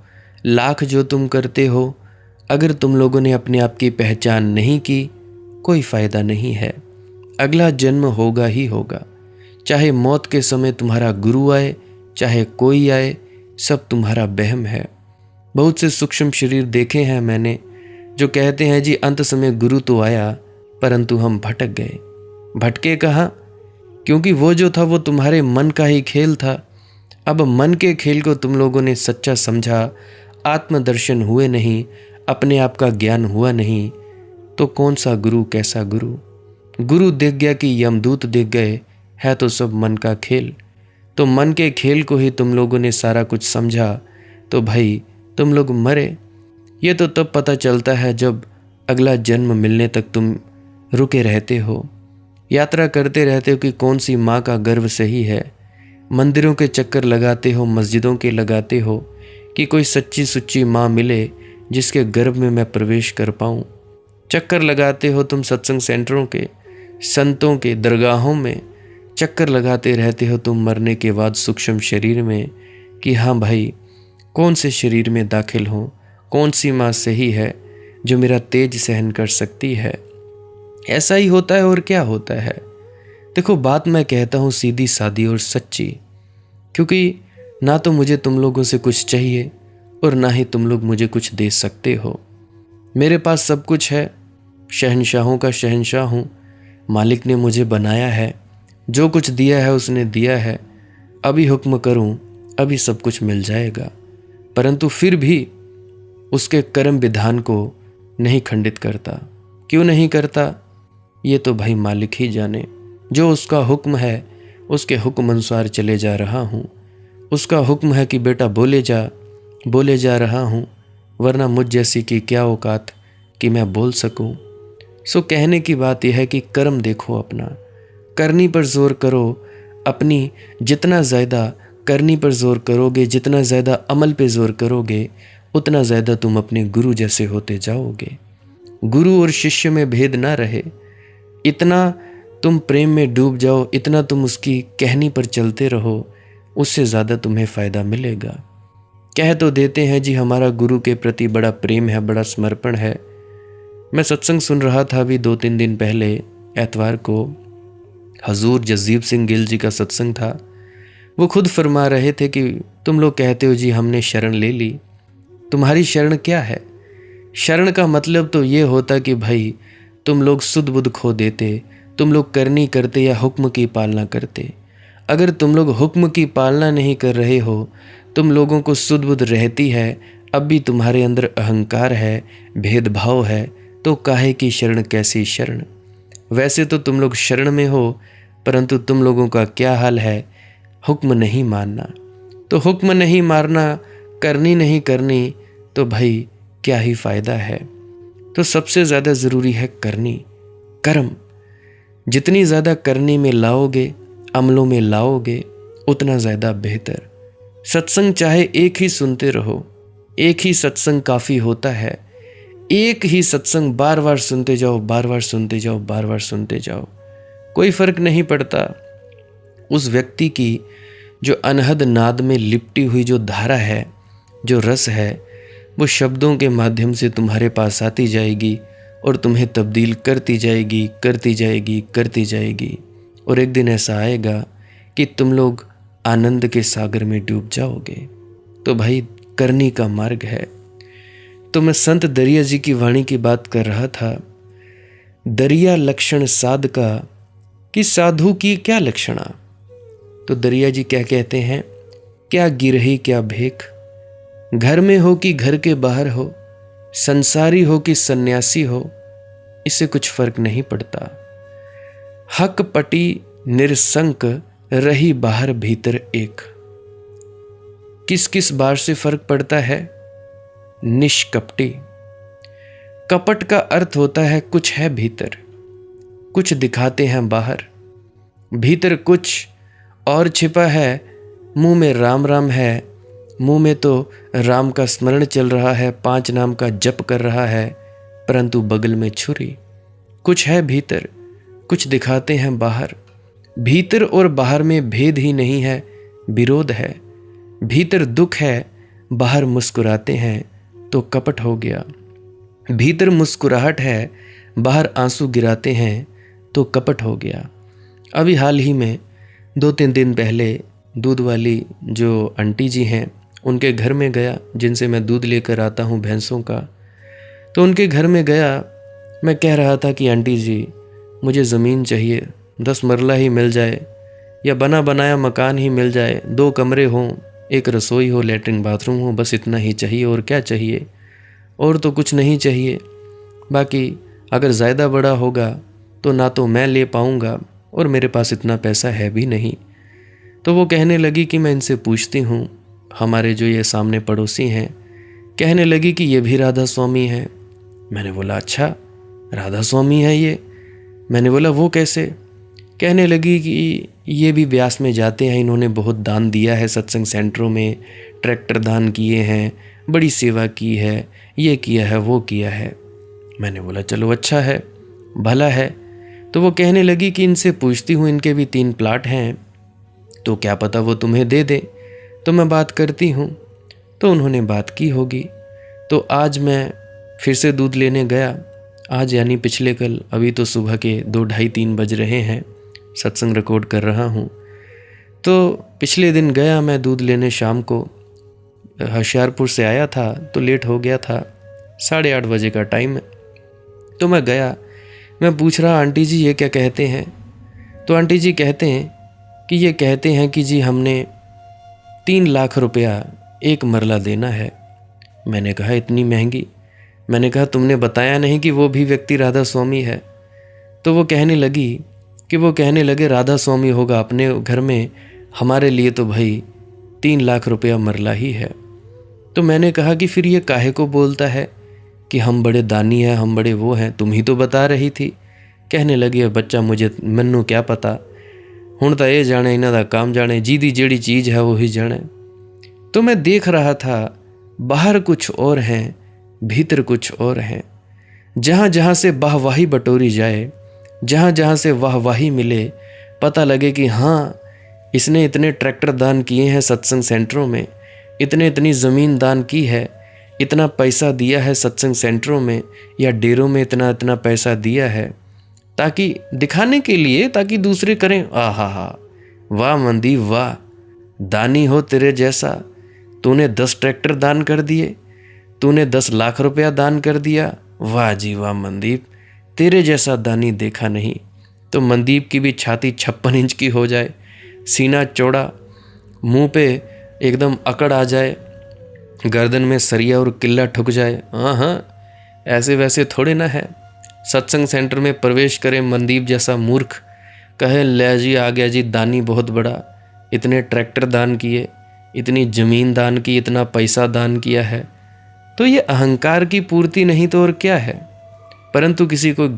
लाख जो तुम करते हो, अगर तुम लोगों ने अपने आप की पहचान नहीं की, कोई फ़ायदा नहीं है। अगला जन्म होगा ही होगा। चाहे मौत के समय तुम्हारा गुरु आए, चाहे कोई आए, सब तुम्हारा वहम है। बहुत से सूक्ष्म शरीर देखे हैं मैंने जो कहते हैं जी अंत समय गुरु तो आया, परंतु हम भटक गए। भटके कहाँ? क्योंकि वो जो था वो तुम्हारे मन का ही खेल था। अब मन के खेल को तुम लोगों ने सच्चा समझा, आत्मदर्शन हुए नहीं, अपने आप का ज्ञान हुआ नहीं, तो कौन सा गुरु कैसा गुरु? गुरु दिख गया कि यमदूत दिख गए, है तो सब मन का खेल। तो मन के खेल को ही तुम लोगों ने सारा कुछ समझा, तो भाई तुम लोग मरे। ये तो तब पता चलता है जब अगला जन्म मिलने तक तुम रुके रहते हो, यात्रा करते रहते हो कि कौन सी माँ का गर्भ सही है। मंदिरों के चक्कर लगाते हो, मस्जिदों के लगाते हो कि कोई सच्ची सुच्ची माँ मिले जिसके गर्भ में मैं प्रवेश कर पाऊँ। चक्कर लगाते हो तुम सत्संग सेंटरों के, संतों के दरगाहों में चक्कर लगाते रहते हो तुम मरने के बाद सूक्ष्म शरीर में कि हाँ भाई कौन से शरीर में दाखिल हो, कौन सी माँ सही है जो मेरा तेज सहन कर सकती है। ऐसा ही होता है और क्या होता है। देखो बात मैं कहता हूँ सीधी सादी और सच्ची, क्योंकि ना तो मुझे तुम लोगों से कुछ चाहिए और ना ही तुम लोग मुझे कुछ दे सकते हो। मेरे पास सब कुछ है, शहंशाहों का शहंशाह हूँ, मालिक ने मुझे बनाया है, जो कुछ दिया है उसने दिया है। अभी हुक्म करूँ अभी सब कुछ मिल जाएगा, परंतु फिर भी उसके कर्म विधान को नहीं खंडित करता। क्यों नहीं करता, ये तो भाई मालिक ही जाने। जो उसका हुक्म है उसके हुक्म अनुसार चले जा रहा हूँ। उसका हुक्म है कि बेटा बोले जा रहा हूँ, वरना मुझ जैसी की क्या औकात कि मैं बोल सकूँ। सो कहने की बात यह है कि कर्म देखो अपना, करनी पर जोर करो अपनी। जितना ज़्यादा करनी पर जोर करोगे, जितना ज़्यादा अमल पे जोर करोगे, उतना ज़्यादा तुम अपने गुरु जैसे होते जाओगे। गुरु और शिष्य में भेद ना रहे, इतना तुम प्रेम में डूब जाओ, इतना तुम उसकी कहनी पर चलते रहो, उससे ज़्यादा तुम्हें फ़ायदा मिलेगा। कह तो देते हैं जी हमारा गुरु के प्रति बड़ा प्रेम है, बड़ा समर्पण है। मैं सत्संग सुन रहा था अभी 2-3 दिन पहले, एतवार को हजूर जसजीत सिंह गिल जी का सत्संग था। वो खुद फरमा रहे थे कि तुम लोग कहते हो जी हमने शरण ले ली, तुम्हारी शरण क्या है? शरण का मतलब तो ये होता कि भाई तुम लोग सुध बुध खो देते, तुम लोग करनी करते या हुक्म की पालना करते। अगर तुम लोग हुक्म की पालना नहीं कर रहे हो, तुम लोगों को सुध बुध रहती है, अब भी तुम्हारे अंदर अहंकार है, भेदभाव है, तो काहे की शरण, कैसी शरण? वैसे तो तुम लोग शरण में हो, परंतु तुम लोगों का क्या हाल है, हुक्म नहीं मानना। तो हुक्म नहीं मारना, करनी नहीं करनी, तो भाई क्या ही फ़ायदा है। तो सबसे ज़्यादा ज़रूरी है करनी, कर्म। जितनी ज़्यादा करनी में लाओगे, अमलों में लाओगे, उतना ज़्यादा बेहतर। सत्संग चाहे एक ही सुनते रहो, एक ही सत्संग काफ़ी होता है। एक ही सत्संग बार बार सुनते जाओ, बार बार सुनते जाओ, बार बार सुनते जाओ, कोई फ़र्क नहीं पड़ता। उस व्यक्ति की जो अनहद नाद में लिपटी हुई जो धारा है, जो रस है, वो शब्दों के माध्यम से तुम्हारे पास आती जाएगी और तुम्हें तब्दील करती जाएगी, करती जाएगी, करती जाएगी। और एक दिन ऐसा आएगा कि तुम लोग आनंद के सागर में डूब जाओगे। तो भाई करनी का मार्ग है। तो मैं संत दरिया जी की वाणी की बात कर रहा था। दरिया लक्षण साध का कि साधु की क्या लक्षणा। तो दरिया जी क्या कहते हैं, क्या गिरही क्या भेख, घर में हो कि घर के बाहर हो, संसारी हो कि सन्यासी हो, इससे कुछ फर्क नहीं पड़ता। हक पटी निरसंक रही बाहर भीतर एक। किस किस बार से फर्क पड़ता है? निष्कपटी। कपट का अर्थ होता है कुछ है भीतर, कुछ दिखाते हैं बाहर, भीतर कुछ और छिपा है। मुंह में राम राम है, मुंह में तो राम का स्मरण चल रहा है, 5 नाम का जप कर रहा है, परंतु बगल में छुरी। कुछ है भीतर, कुछ दिखाते हैं बाहर। भीतर और बाहर में भेद ही नहीं है, विरोध है। भीतर दुख है, बाहर मुस्कुराते हैं, तो कपट हो गया। भीतर मुस्कुराहट है, बाहर आंसू गिराते हैं, तो कपट हो गया। अभी हाल ही में 2-3 दिन पहले दूध वाली जो आंटी जी हैं उनके घर में गया, जिनसे मैं दूध लेकर आता हूँ भैंसों का। तो उनके घर में गया, मैं कह रहा था कि आंटी जी मुझे ज़मीन चाहिए, 10 मरला ही मिल जाए या बना बनाया मकान ही मिल जाए, 2 कमरे हों, एक रसोई हो, लेटरिन बाथरूम हो, बस इतना ही चाहिए। और क्या चाहिए? और तो कुछ नहीं चाहिए। बाकी अगर ज़्यादा बड़ा होगा तो ना तो मैं ले पाऊँगा और मेरे पास इतना पैसा है भी नहीं। तो वो कहने लगी कि मैं इनसे पूछती हूँ, हमारे जो ये सामने पड़ोसी हैं, कहने लगी कि ये भी राधा स्वामी हैं। मैंने बोला अच्छा राधा स्वामी है ये? मैंने बोला वो कैसे? कहने लगी कि ये भी ब्यास में जाते हैं, इन्होंने बहुत दान दिया है सत्संग सेंटरों में, ट्रैक्टर दान किए हैं, बड़ी सेवा की है, ये किया है, वो किया है। मैंने बोला चलो अच्छा है, भला है। तो वो कहने लगी कि इनसे पूछती हूँ, इनके भी 3 प्लाट हैं, तो क्या पता वो तुम्हें दे दें, तो मैं बात करती हूँ। तो उन्होंने बात की होगी। तो आज मैं फिर से दूध लेने गया, आज यानी पिछले कल, अभी तो सुबह के 2, 2:30, 3 बज रहे हैं, सत्संग रिकॉर्ड कर रहा हूँ। तो पिछले दिन गया मैं दूध लेने, शाम को होशियारपुर से आया था तो लेट हो गया था, 8:30 बजे का टाइम है। तो मैं गया, मैं पूछ रहा आंटी जी ये क्या कहते हैं? तो आंटी जी कहते हैं कि ये कहते हैं कि जी हमने 3 लाख रुपया 1 मरला देना है। मैंने कहा इतनी महंगी? मैंने कहा तुमने बताया नहीं कि वो भी व्यक्ति राधा स्वामी है। तो वो कहने लगे राधा स्वामी होगा अपने घर में, हमारे लिए तो भाई 3 लाख रुपया मरला ही है। तो मैंने कहा कि फिर ये काहे को बोलता है कि हम बड़े दानी हैं, हम बड़े वो हैं, तुम ही तो बता रही थी। कहने लगी बच्चा मुझे मैनू क्या पता, हुण तो ये जाने इन्हां दा काम जाने, जीदी जेड़ी चीज़ है वही जाने। तो मैं देख रहा था बाहर कुछ और हैं, भीतर कुछ और हैं। जहाँ जहाँ से वाहवाही बटोरी जाए, जहाँ जहाँ से वाहवाही मिले, पता लगे कि हाँ इसने इतने ट्रैक्टर दान किए हैं सत्संग सेंटरों में, इतनी ज़मीन दान की है, इतना पैसा दिया है सत्संग सेंटरों में या डेरों में, इतना पैसा दिया है, ताकि दिखाने के लिए, ताकि दूसरे करें आहा वाह मनदीप वाह, दानी हो तेरे जैसा, तूने 10 ट्रैक्टर दान कर दिए, तूने 10 लाख रुपया दान कर दिया, वाह जी वाह मनदीप, तेरे जैसा दानी देखा नहीं। तो मनदीप की भी छाती 56 इंच की हो जाए, सीना चौड़ा, मुंह पे एकदम अकड़ आ जाए, गर्दन में सरिया और किल्ला ठुक जाए। हाँ ऐसे वैसे थोड़े ना है। सत्संग सेंटर में प्रवेश करे मनदीप जैसा मूर्ख, कहे ले जी आ गया जी दानी बहुत बड़ा, इतने ट्रैक्टर दान किए, इतनी ज़मीन दान की, इतना पैसा दान किया है। तो ये अहंकार की पूर्ति नहीं तो और क्या है। परंतु किसी को कोई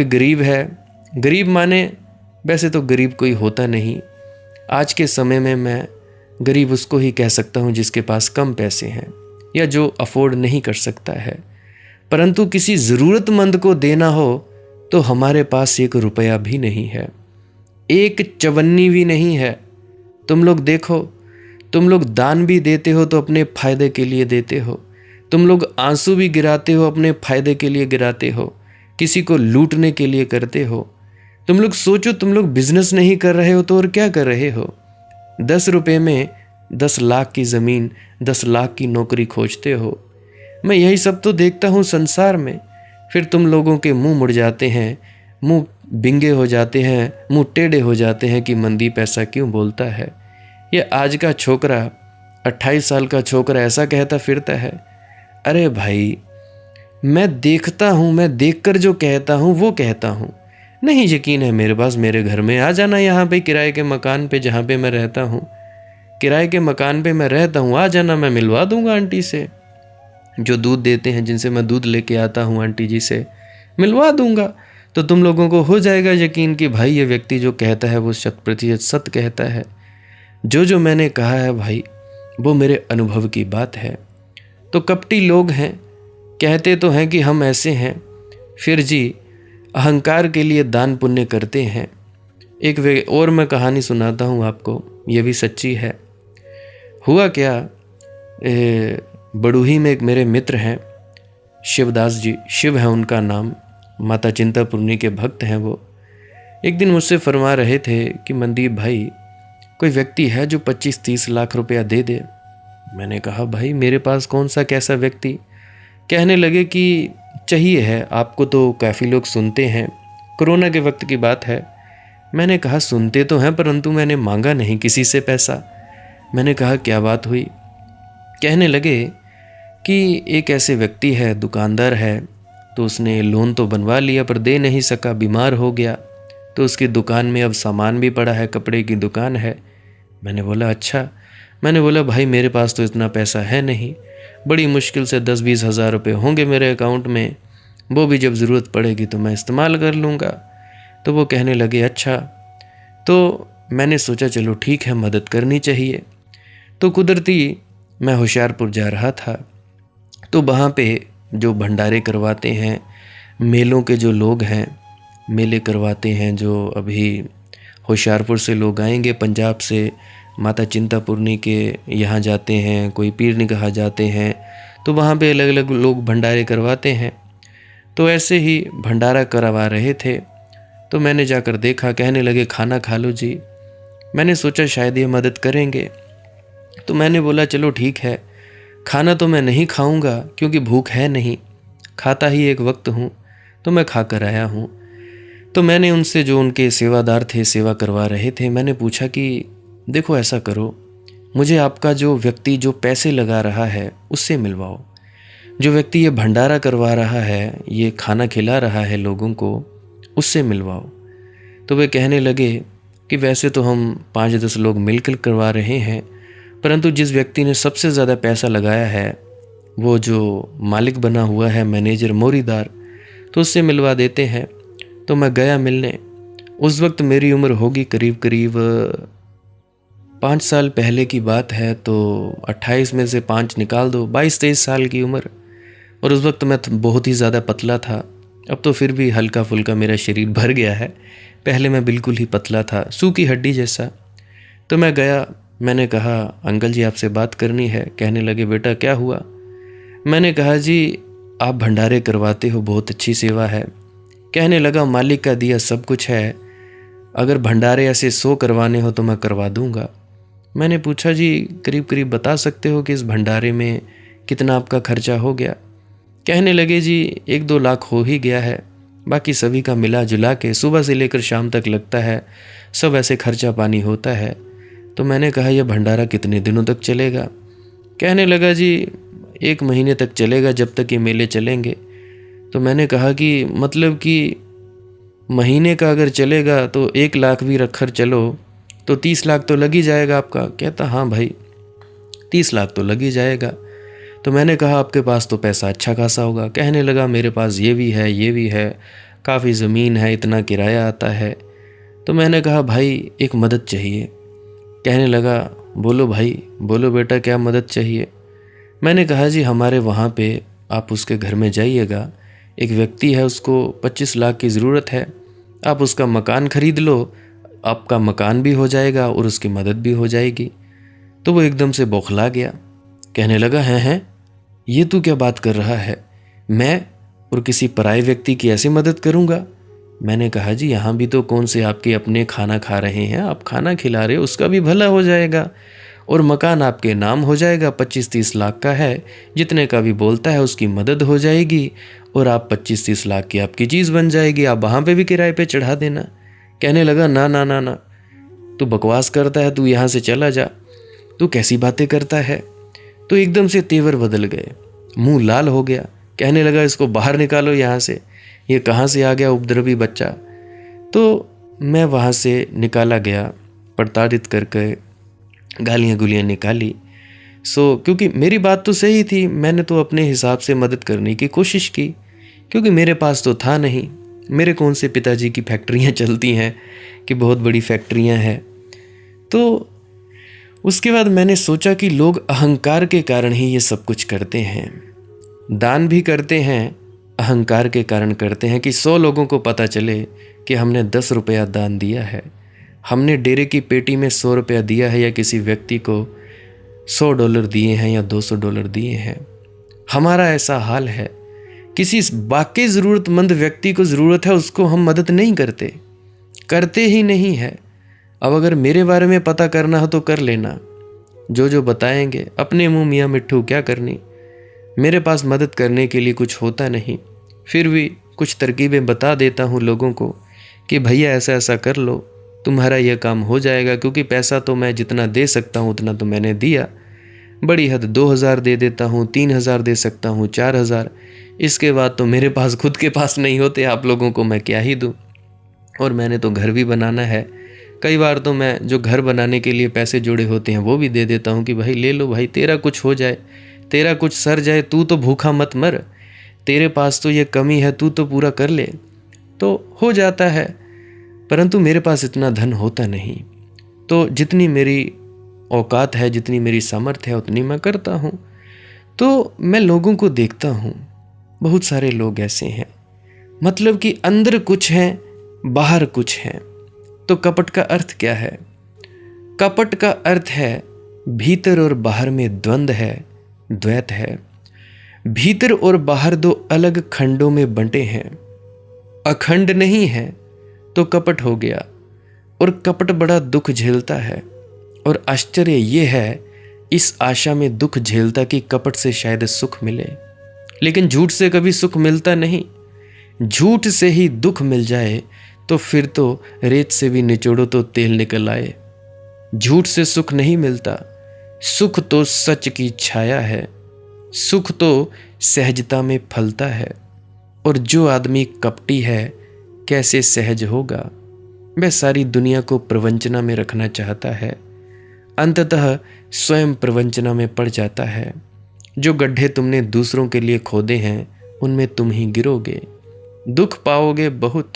गरीब है, गरीब माने वैसे तो गरीब कोई होता नहीं। आज के समय में मैं गरीब उसको ही कह सकता हूँ जिसके पास कम पैसे हैं या जो अफोर्ड नहीं कर सकता है। परंतु किसी ज़रूरतमंद को देना हो तो हमारे पास 1 रुपया भी नहीं है, 1 चवन्नी भी नहीं है। तुम लोग देखो, तुम लोग दान भी देते हो तो अपने फायदे के लिए देते हो, तुम लोग आंसू भी गिराते हो, अपने फायदे के लिए गिराते हो, किसी को लूटने के लिए करते हो। तुम लोग सोचो, तुम लोग बिजनेस नहीं कर रहे हो तो और क्या कर रहे हो? 10 रुपए में 10 लाख की ज़मीन, 10 लाख की नौकरी खोजते हो। मैं यही सब तो देखता हूँ संसार में। फिर तुम लोगों के मुंह मुड़ जाते हैं, मुंह बिंगे हो जाते हैं, मुंह टेढ़े हो जाते हैं कि मनदीप ऐसा क्यों बोलता है। ये आज का छोकरा, 28 साल का छोकरा ऐसा कहता फिरता है। अरे भाई, मैं देखता हूँ, मैं देखकर जो कहता हूँ वो कहता हूँ। नहीं यकीन है मेरे पास, मेरे घर में आ जाना, यहाँ पे किराए के मकान पे जहाँ पे मैं रहता हूँ, किराए के मकान पे मैं रहता हूँ, आ जाना, मैं मिलवा दूंगा आंटी से। जो दूध देते हैं, जिनसे मैं दूध लेके आता हूँ, आंटी जी से मिलवा दूंगा। तो तुम लोगों को हो जाएगा यकीन कि भाई ये व्यक्ति जो कहता है वो 100% सत्य कहता है। जो मैंने कहा है भाई, वो मेरे अनुभव की बात है। तो कपटी लोग हैं, कहते तो हैं कि हम ऐसे हैं, फिर जी अहंकार के लिए दान पुण्य करते हैं। एक और मैं कहानी सुनाता हूँ आपको, ये भी सच्ची है। हुआ क्या, बड़ूही में एक मेरे मित्र हैं, शिवदास जी, शिव है उनका नाम, माता चिंतापूर्णी के भक्त हैं वो। एक दिन मुझसे फरमा रहे थे कि मनदीप भाई, कोई व्यक्ति है जो 25-30 लाख रुपया दे दे। मैंने कहा भाई मेरे पास कौन सा कैसा व्यक्ति। कहने लगे कि चाहिए है आपको तो काफ़ी लोग सुनते हैं, कोरोना के वक्त की बात है। मैंने कहा सुनते तो हैं, परंतु मैंने मांगा नहीं किसी से पैसा। मैंने कहा क्या बात हुई? कहने लगे कि एक ऐसे व्यक्ति है, दुकानदार है, तो उसने लोन तो बनवा लिया पर दे नहीं सका, बीमार हो गया, तो उसकी दुकान में अब सामान भी पड़ा है, कपड़े की दुकान है। मैंने बोला अच्छा। मैंने बोला भाई मेरे पास तो इतना पैसा है नहीं, बड़ी मुश्किल से 10-20 हज़ार रुपये होंगे मेरे अकाउंट में, वो भी जब ज़रूरत पड़ेगी तो मैं इस्तेमाल कर लूँगा। तो वो कहने लगे अच्छा। तो मैंने सोचा चलो ठीक है, मदद करनी चाहिए। तो कुदरती मैं होशियारपुर जा रहा था, तो वहाँ पे जो भंडारे करवाते हैं, मेलों के जो लोग हैं, मेले करवाते हैं, जो अभी होशियारपुर से लोग आएंगे, पंजाब से माता चिंतापूर्णी के यहाँ जाते हैं, कोई पीर निगाह जाते हैं, तो वहाँ पे अलग अलग लोग भंडारे करवाते हैं। तो ऐसे ही भंडारा करवा रहे थे, तो मैंने जाकर देखा, कहने लगे खाना खा लो जी। मैंने सोचा शायद ये मदद करेंगे, तो मैंने बोला चलो ठीक है, खाना तो मैं नहीं खाऊंगा क्योंकि भूख है नहीं, खाता ही एक वक्त हूँ, तो मैं खा कर आया हूँ। तो मैंने उनसे, जो उनके सेवादार थे, सेवा करवा रहे थे, मैंने पूछा कि देखो ऐसा करो, मुझे आपका जो व्यक्ति जो पैसे लगा रहा है उससे मिलवाओ, जो व्यक्ति ये भंडारा करवा रहा है, ये खाना खिला रहा है लोगों को, उससे मिलवाओ। तो वे कहने लगे कि वैसे तो हम 5-10 लोग मिलकर करवा रहे हैं, परंतु जिस व्यक्ति ने सबसे ज़्यादा पैसा लगाया है, वो जो मालिक बना हुआ है, मैनेजर, मोरीदार, तो उससे मिलवा देते हैं। तो मैं गया मिलने। उस वक्त मेरी उम्र होगी करीब 5 साल पहले की बात है, तो 28 में से 5 निकाल दो, 22-23 साल की उम्र। और उस वक्त मैं बहुत ही ज़्यादा पतला था, अब तो फिर भी हल्का फुल्का मेरा शरीर भर गया है, पहले मैं बिल्कुल ही पतला था, सूखी हड्डी जैसा। तो मैं गया, मैंने कहा अंकल जी आपसे बात करनी है। कहने लगे बेटा क्या हुआ? मैंने कहा जी आप भंडारे करवाते हो, बहुत अच्छी सेवा है। कहने लगा मालिक का दिया सब कुछ है, अगर भंडारे ऐसे 100 करवाने हो तो मैं करवा दूंगा। मैंने पूछा जी करीब बता सकते हो कि इस भंडारे में कितना आपका खर्चा हो गया? कहने लगे जी 1-2 लाख हो ही गया है, बाकी सभी का मिला जुला के सुबह से लेकर शाम तक लगता है, सब ऐसे खर्चा पानी होता है। तो मैंने कहा यह भंडारा कितने दिनों तक चलेगा? कहने लगा जी 1 महीने तक चलेगा, जब तक ये मेले चलेंगे। तो मैंने कहा कि मतलब कि महीने का अगर चलेगा तो 1 लाख भी रखकर चलो तो 30 लाख तो लग ही जाएगा आपका। कहता हाँ भाई 30 लाख तो लग ही जाएगा। तो मैंने कहा आपके पास तो पैसा अच्छा खासा होगा। कहने लगा मेरे पास ये भी है, ये भी है, काफ़ी ज़मीन है, इतना किराया आता है। तो मैंने कहा भाई एक मदद चाहिए। कहने लगा बोलो भाई, बोलो बेटा क्या मदद चाहिए? मैंने कहा जी हमारे वहाँ पे आप उसके घर में जाइएगा, एक व्यक्ति है उसको 25 लाख की ज़रूरत है, आप उसका मकान खरीद लो, आपका मकान भी हो जाएगा और उसकी मदद भी हो जाएगी। तो वो एकदम से बौखला गया, कहने लगा हैं ये तू क्या बात कर रहा है, मैं और किसी पराये व्यक्ति की ऐसे मदद करूँगा? मैंने कहा जी यहाँ भी तो कौन से आपके अपने खाना खा रहे हैं, आप खाना खिला रहे हो, उसका भी भला हो जाएगा और मकान आपके नाम हो जाएगा, 25-30 लाख का है, जितने का भी बोलता है उसकी मदद हो जाएगी और आप 25-30 लाख की आपकी चीज़ बन जाएगी, आप वहाँ पे भी किराए पे चढ़ा देना। कहने लगा ना ना ना ना, तू बकवास करता है, तू यहाँ से चला जा, तू कैसी बातें करता है। तो एकदम से तेवर बदल गए, मुंह लाल हो गया, कहने लगा इसको बाहर निकालो यहाँ से, ये कहाँ से आ गया उपद्रवी बच्चा। तो मैं वहाँ से निकाला गया, प्रताड़ित करके गालियाँ गुलियाँ निकाली। क्योंकि मेरी बात तो सही थी, मैंने तो अपने हिसाब से मदद करने की कोशिश की, क्योंकि मेरे पास तो था नहीं। मेरे कौन से पिताजी की फैक्ट्रियाँ चलती हैं कि बहुत बड़ी फैक्ट्रियाँ हैं। तो उसके बाद मैंने सोचा कि लोग अहंकार के कारण ही ये सब कुछ करते हैं, दान भी करते हैं अहंकार के कारण करते हैं कि 100 लोगों को पता चले कि हमने 10 रुपया दान दिया है, हमने डेरे की पेटी में 100 रुपया दिया है, या किसी व्यक्ति को $100 दिए हैं या $200 दिए हैं। हमारा ऐसा हाल है, किसी बाकी ज़रूरतमंद व्यक्ति को ज़रूरत है उसको हम मदद नहीं करते ही नहीं है। अब अगर मेरे बारे में पता करना हो तो कर लेना, जो बताएंगे अपने मुंह मियाँ मिट्ठू क्या करनी। मेरे पास मदद करने के लिए कुछ होता नहीं, फिर भी कुछ तरकीबें बता देता हूँ लोगों को कि भैया ऐसा ऐसा कर लो, तुम्हारा यह काम हो जाएगा। क्योंकि पैसा तो मैं जितना दे सकता हूँ उतना तो मैंने दिया, बड़ी हद 2000 दे देता हूँ, 3000 दे सकता हूँ, 4000, इसके बाद तो मेरे पास खुद के पास नहीं होते, आप लोगों को मैं क्या ही दूँ। और मैंने तो घर भी बनाना है, कई बार तो मैं जो घर बनाने के लिए पैसे जोड़े होते हैं वो भी दे देता हूँ कि भाई ले लो भाई, तेरा कुछ हो जाए, तेरा कुछ सर जाए, तू तो भूखा मत मर, तेरे पास तो ये कमी है, तू तो पूरा कर ले। तो हो जाता है, परंतु मेरे पास इतना धन होता नहीं। तो जितनी मेरी औकात है, जितनी मेरी सामर्थ्य है, उतनी मैं करता हूँ। तो मैं लोगों को देखता हूँ, बहुत सारे लोग ऐसे हैं, मतलब कि अंदर कुछ है बाहर कुछ है। तो कपट का अर्थ क्या है? कपट का अर्थ है भीतर और बाहर में द्वंद्व है, द्वैत है। भीतर और बाहर दो अलग खंडों में बंटे हैं, अखंड नहीं है तो कपट हो गया। और कपट बड़ा दुख झेलता है, और आश्चर्य यह है इस आशा में दुख झेलता कि कपट से शायद सुख मिले, लेकिन झूठ से कभी सुख मिलता नहीं। झूठ से ही दुख मिल जाए तो फिर तो रेत से भी निचोड़ो तो तेल निकल आए। झूठ से सुख नहीं मिलता, सुख तो सच की छाया है, सुख तो सहजता में फलता है। और जो आदमी कपटी है कैसे सहज होगा? वह सारी दुनिया को प्रवंचना में रखना चाहता है, अंततः स्वयं प्रवंचना में पड़ जाता है। जो गड्ढे तुमने दूसरों के लिए खोदे हैं उनमें तुम ही गिरोगे, दुख पाओगे बहुत।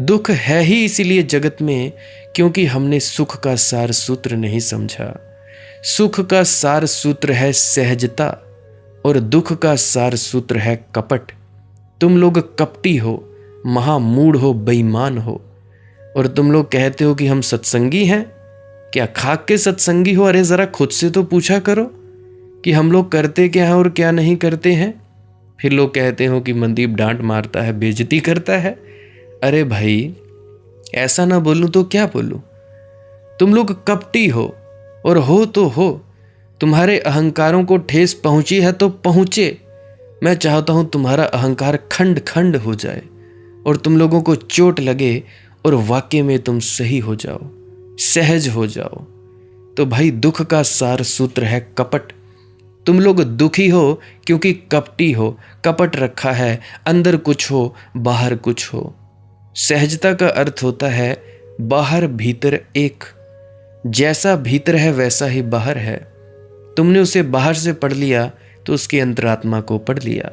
दुख है ही इसीलिए जगत में क्योंकि हमने सुख का सार सूत्र नहीं समझा। सुख का सार सूत्र है सहजता और दुख का सार सूत्र है कपट। तुम लोग कपटी हो, महामूढ़ हो, बेईमान हो, और तुम लोग कहते हो कि हम सत्संगी हैं। क्या खाक के सत्संगी हो? अरे जरा खुद से तो पूछा करो कि हम लोग करते क्या हैं और क्या नहीं करते हैं। फिर लोग कहते हो कि मनदीप डांट मारता है, बेइज्जती करता है। अरे भाई ऐसा ना बोलूं तो क्या बोलूं? तुम लोग कपटी हो, और हो तो हो। तुम्हारे अहंकारों को ठेस पहुंची है तो पहुंचे। मैं चाहता हूं तुम्हारा अहंकार खंड खंड हो जाए और तुम लोगों को चोट लगे और वाकई में तुम सही हो जाओ, सहज हो जाओ। तो भाई दुख का सार सूत्र है कपट। तुम लोग दुखी हो क्योंकि कपटी हो, कपट रखा है, अंदर कुछ हो बाहर कुछ हो। सहजता का अर्थ होता है बाहर भीतर एक, जैसा भीतर है वैसा ही बाहर है। तुमने उसे बाहर से पढ़ लिया तो उसकी अंतरात्मा को पढ़ लिया।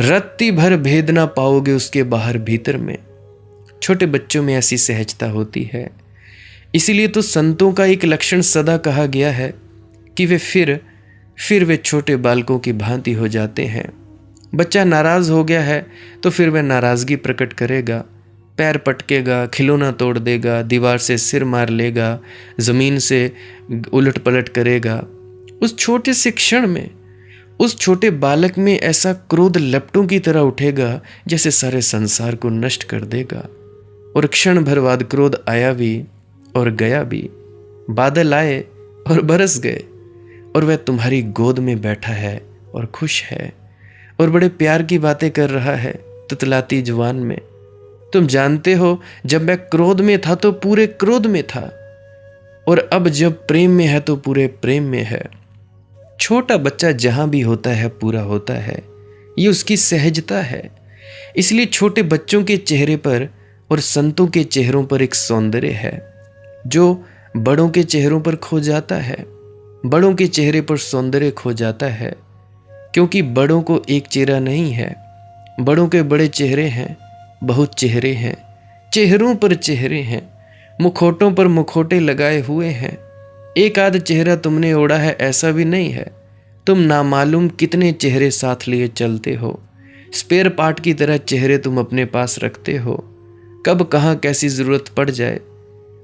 रत्ती भर भेद ना पाओगे उसके बाहर भीतर में। छोटे बच्चों में ऐसी सहजता होती है। इसीलिए तो संतों का एक लक्षण सदा कहा गया है कि वे फिर वे छोटे बालकों की भांति हो जाते हैं। बच्चा नाराज हो गया है तो फिर वह नाराजगी प्रकट करेगा, पैर पटकेगा, खिलौना तोड़ देगा, दीवार से सिर मार लेगा, जमीन से उलट पलट करेगा। उस छोटे से क्षण में उस छोटे बालक में ऐसा क्रोध लपटों की तरह उठेगा जैसे सारे संसार को नष्ट कर देगा। और क्षण भर बाद क्रोध आया भी और गया भी। बादल आए और बरस गए, और वह तुम्हारी गोद में बैठा है और खुश है और बड़े प्यार की बातें कर रहा है तुतलाती जुबान में। तुम जानते हो, जब मैं क्रोध में था तो पूरे क्रोध में था, और अब जब प्रेम में है तो पूरे प्रेम में है। छोटा बच्चा जहां भी होता है पूरा होता है, ये उसकी सहजता है। इसलिए छोटे बच्चों के चेहरे पर और संतों के चेहरों पर एक सौंदर्य है जो बड़ों के चेहरों पर खो जाता है। बड़ों के चेहरे पर सौंदर्य खो जाता है क्योंकि बड़ों को एक चेहरा नहीं है। बड़ों के बड़े चेहरे हैं, बहुत चेहरे हैं, चेहरों पर चेहरे हैं, मुखौटों पर मुखौटे लगाए हुए हैं। एक आध चेहरा तुमने ओढ़ा है ऐसा भी नहीं है। तुम नामालूम कितने चेहरे साथ लिए चलते हो। स्पेयर पार्ट की तरह चेहरे तुम अपने पास रखते हो। कब कहाँ कैसी ज़रूरत पड़ जाए,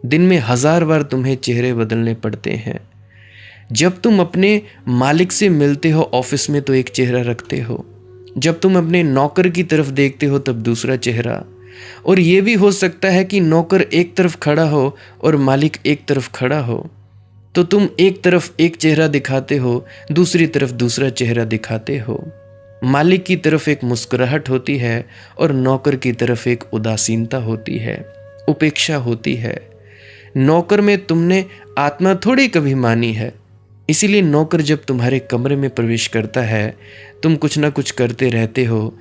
दिन में 1000 बार तुम्हें चेहरे बदलने पड़ते हैं। जब तुम अपने मालिक से मिलते हो ऑफिस में तो एक चेहरा रखते हो, जब तुम अपने नौकर की तरफ देखते हो तब दूसरा चेहरा। और ये भी हो सकता है कि नौकर एक तरफ खड़ा हो और मालिक एक तरफ खड़ा हो, तो तुम एक तरफ एक चेहरा दिखाते हो, दूसरी तरफ दूसरा चेहरा दिखाते हो। मालिक की तरफ एक मुस्कुराहट होती है और नौकर की तरफ एक उदासीनता होती है, उपेक्षा होती है। नौकर में तुमने आत्मा थोड़ी कभी मानी है, इसीलिए नौकर जब तुम्हारे कमरे में प्रवेश करता है तुम कुछ ना कुछ करते रहते हो,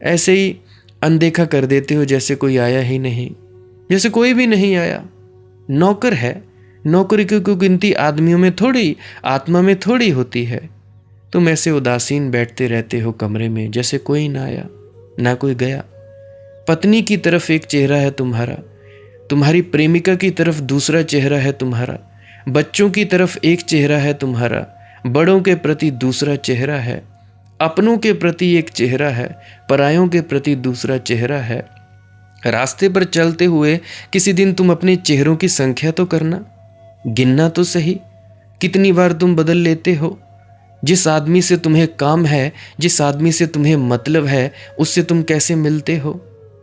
ऐसे ही अनदेखा कर देते हो जैसे कोई आया ही नहीं, जैसे कोई भी नहीं आया। नौकर है, नौकरी की गिनती आदमियों में थोड़ी, आत्मा में थोड़ी होती है। तुम ऐसे उदासीन बैठते रहते हो कमरे में जैसे कोई ना आया ना कोई गया। पत्नी की तरफ एक चेहरा है तुम्हारा, तुम्हारी प्रेमिका की तरफ दूसरा चेहरा है तुम्हारा, बच्चों की तरफ एक चेहरा है तुम्हारा, बड़ों के प्रति दूसरा चेहरा है, अपनों के प्रति एक चेहरा है, परायों के प्रति दूसरा चेहरा है। रास्ते पर चलते हुए किसी दिन तुम अपने चेहरों की संख्या तो करना, गिनना तो सही, कितनी बार तुम बदल लेते हो। जिस आदमी से तुम्हें काम है, जिस आदमी से तुम्हें मतलब है, उससे तुम कैसे मिलते हो,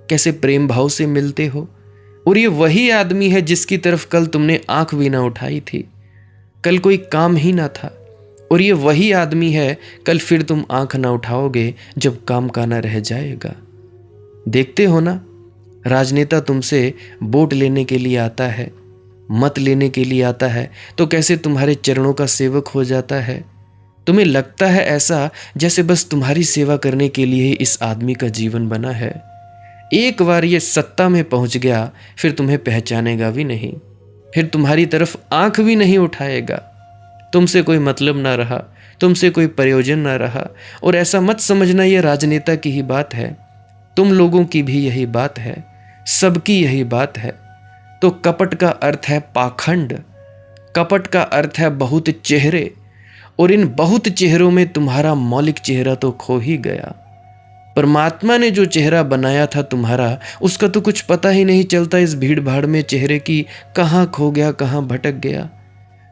कैसे प्रेम भाव से मिलते हो। और ये वही आदमी है जिसकी तरफ कल तुमने आंख भी ना उठाई थी, कल कोई काम ही ना था। और ये वही आदमी है कल फिर तुम आंख ना उठाओगे जब काम का ना रह जाएगा। देखते हो ना, राजनेता तुमसे वोट लेने के लिए आता है, मत लेने के लिए आता है, तो कैसे तुम्हारे चरणों का सेवक हो जाता है। तुम्हें लगता है ऐसा जैसे बस तुम्हारी सेवा करने के लिए ही इस आदमी का जीवन बना है। एक बार ये सत्ता में पहुंच गया फिर तुम्हें पहचानेगा भी नहीं, फिर तुम्हारी तरफ आंख भी नहीं उठाएगा। तुमसे कोई मतलब ना रहा, तुमसे कोई प्रयोजन ना रहा। और ऐसा मत समझना ये राजनेता की ही बात है, तुम लोगों की भी यही बात है, सबकी यही बात है। तो कपट का अर्थ है पाखंड, कपट का अर्थ है बहुत चेहरे, और इन बहुत चेहरों में तुम्हारा मौलिक चेहरा तो खो ही गया। परमात्मा ने जो चेहरा बनाया था तुम्हारा, उसका तो कुछ पता ही नहीं चलता इस भीड़ भाड़ में चेहरे की कहाँ खो गया, कहाँ भटक गया।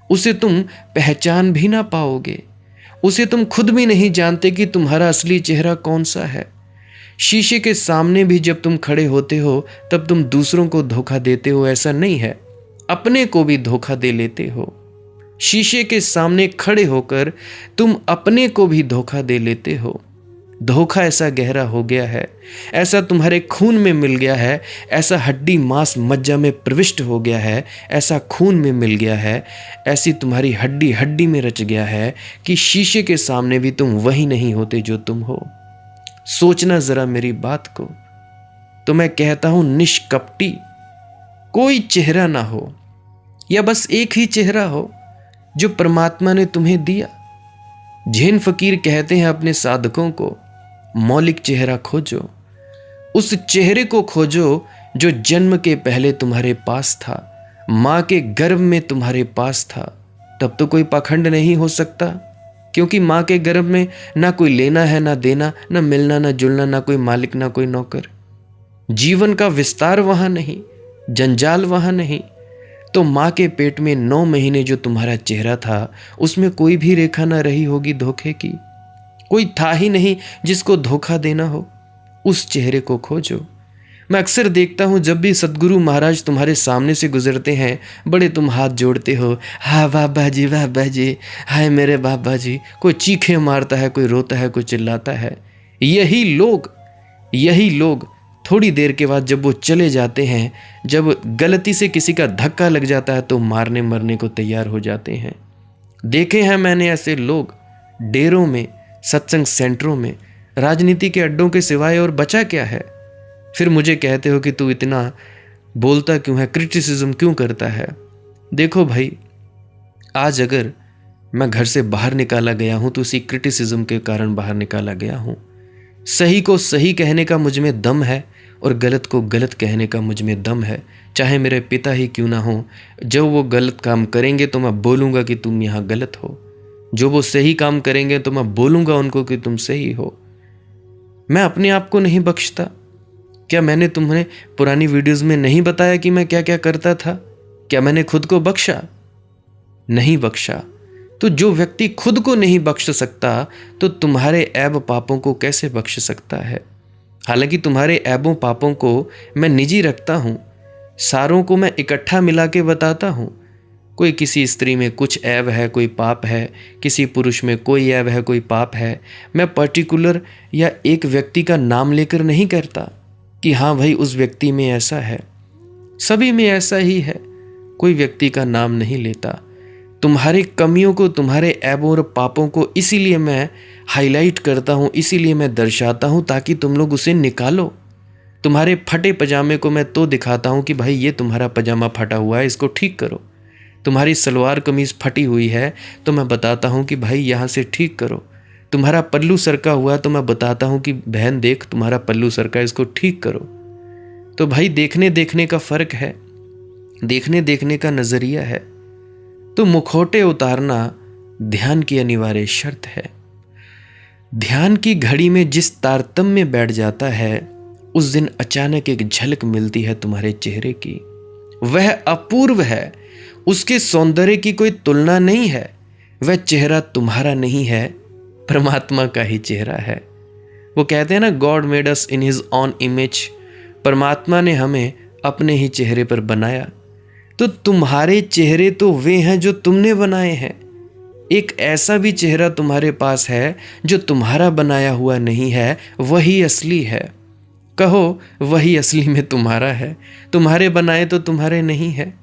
उसे तुम पहचान भी ना पाओगे, उसे तुम खुद भी नहीं जानते कि तुम्हारा असली चेहरा कौन सा है। शीशे के सामने भी जब तुम खड़े होते हो तब तुम दूसरों को धोखा देते हो ऐसा नहीं है, अपने को भी धोखा दे लेते हो। शीशे के सामने खड़े होकर तुम अपने को भी धोखा दे लेते हो। धोखा ऐसा गहरा हो गया है, ऐसा तुम्हारे खून में मिल गया है, ऐसा हड्डी मांस मज्जा में प्रविष्ट हो गया है, ऐसा खून में मिल गया है, ऐसी तुम्हारी हड्डी हड्डी में रच गया है कि शीशे के सामने भी तुम वही नहीं होते जो तुम हो। सोचना जरा मेरी बात को। तो मैं कहता हूं निष्कपटी कोई चेहरा ना हो, या बस एक ही चेहरा हो जो परमात्मा ने तुम्हें दिया। जैन फकीर कहते हैं अपने साधकों को, मौलिक चेहरा खोजो, उस चेहरे को खोजो जो जन्म के पहले तुम्हारे पास था, माँ के गर्भ में तुम्हारे पास था। तब तो कोई पाखंड नहीं हो सकता, क्योंकि माँ के गर्भ में ना कोई लेना है ना देना, ना मिलना ना जुलना, ना कोई मालिक ना कोई नौकर। जीवन का विस्तार वहां नहीं, जंजाल वहां नहीं। तो माँ के पेट में 9 महीने जो तुम्हारा चेहरा था उसमें कोई भी रेखा ना रही होगी धोखे की, कोई था ही नहीं जिसको धोखा देना हो। उस चेहरे को खोजो। मैं अक्सर देखता हूँ जब भी सदगुरु महाराज तुम्हारे सामने से गुजरते हैं, बड़े तुम हाथ जोड़ते हो, हाँ बाबा जी, हाय मेरे बाबा जी। कोई चीखे मारता है, कोई रोता है, कोई चिल्लाता है। यही लोग थोड़ी देर के बाद जब वो चले जाते हैं, जब गलती से किसी का धक्का लग जाता है तो मारने मरने को तैयार हो जाते हैं। देखे हैं मैंने ऐसे लोग डेरों में, सत्संग सेंटरों में, राजनीति के अड्डों के सिवाय और बचा क्या है। फिर मुझे कहते हो कि तू इतना बोलता क्यों है, क्रिटिसिज्म क्यों करता है। देखो भाई, आज अगर मैं घर से बाहर निकाला गया हूं तो उसी क्रिटिसिज्म के कारण बाहर निकाला गया हूं। सही को सही कहने का मुझ में दम है और गलत को गलत कहने का मुझ में दम है। चाहे मेरे पिता ही क्यों ना हो, जब वो गलत काम करेंगे तो मैं बोलूँगा कि तुम यहाँ गलत हो। जो वो सही काम करेंगे तो मैं बोलूँगा उनको कि तुम सही हो। मैं अपने आप को नहीं बख्शता। क्या मैंने तुम्हें पुरानी वीडियोस में नहीं बताया कि मैं क्या क्या करता था? क्या मैंने खुद को बख्शा? नहीं बख्शा। तो जो व्यक्ति खुद को नहीं बख्श सकता तो तुम्हारे ऐब पापों को कैसे बख्श सकता है? हालांकि तुम्हारे ऐबों पापों को मैं निजी रखता हूं, सारों को मैं इकट्ठा मिला के बताता हूं। कोई किसी स्त्री में कुछ ऐब है, कोई पाप है, किसी पुरुष में कोई ऐब है, कोई पाप है। मैं पर्टिकुलर या एक व्यक्ति का नाम लेकर नहीं करता कि हाँ भाई उस व्यक्ति में ऐसा है। सभी में ऐसा ही है, कोई व्यक्ति का नाम नहीं लेता। तुम्हारे कमियों को, तुम्हारे ऐबों और पापों को इसीलिए मैं हाईलाइट करता हूँ, इसीलिए मैं दर्शाता हूँ ताकि तुम लोग उसे निकालो। तुम्हारे फटे पजामे को मैं तो दिखाता हूँ कि भाई ये तुम्हारा पजामा फटा हुआ है, इसको ठीक करो। तुम्हारी सलवार कमीज फटी हुई है तो मैं बताता हूँ कि भाई यहाँ से ठीक करो। तुम्हारा पल्लू सरका हुआ है तो मैं बताता हूँ कि बहन देख तुम्हारा पल्लू सरका, इसको ठीक करो। तो भाई देखने देखने का फर्क है, देखने देखने का नजरिया है। तो मुखौटे उतारना ध्यान की अनिवार्य शर्त है। ध्यान की घड़ी में जिस तारतम्य बैठ जाता है उस दिन अचानक एक झलक मिलती है तुम्हारे चेहरे की। वह अपूर्व है, उसके सौंदर्य की कोई तुलना नहीं है। वह चेहरा तुम्हारा नहीं है, परमात्मा का ही चेहरा है। वो कहते हैं ना, God made us in his on image. परमात्मा ने हमें अपने ही चेहरे पर बनाया। तो तुम्हारे चेहरे तो वे हैं जो तुमने बनाए हैं। एक ऐसा भी चेहरा तुम्हारे पास है जो तुम्हारा बनाया हुआ नहीं है, वही असली है। कहो वही असली में तुम्हारा है, तुम्हारे बनाए तो तुम्हारे नहीं है।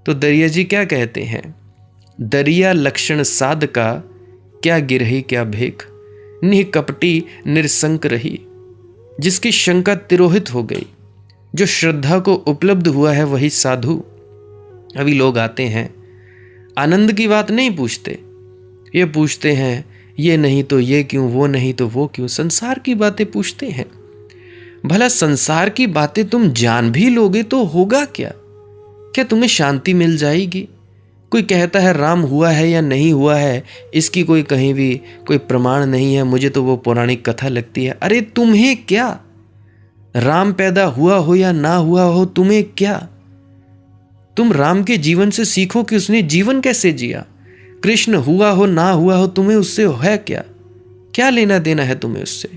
तो दरिया जी क्या कहते हैं, दरिया लक्षण साध का, क्या गिरही क्या भेख, निह कपटी निरसंक रही। जिसकी शंका तिरोहित हो गई, जो श्रद्धा को उपलब्ध हुआ है वही साधु। अभी लोग आते हैं, आनंद की बात नहीं पूछते, ये पूछते हैं ये नहीं तो ये क्यों, वो नहीं तो वो क्यों, संसार की बातें पूछते हैं। भला संसार की बातें तुम जान भी लोगे तो होगा क्या? क्या तुम्हें शांति मिल जाएगी? कोई कहता है राम हुआ है या नहीं हुआ है, इसकी कोई कहीं भी कोई प्रमाण नहीं है, मुझे तो वो पौराणिक कथा लगती है। अरे तुम्हें क्या, राम पैदा हुआ हो या ना हुआ हो, तुम्हें क्या? तुम राम के जीवन से सीखो कि उसने जीवन कैसे जिया। कृष्ण हुआ हो ना हुआ हो, तुम्हें उससे है क्या? क्या लेना देना है तुम्हें उससे?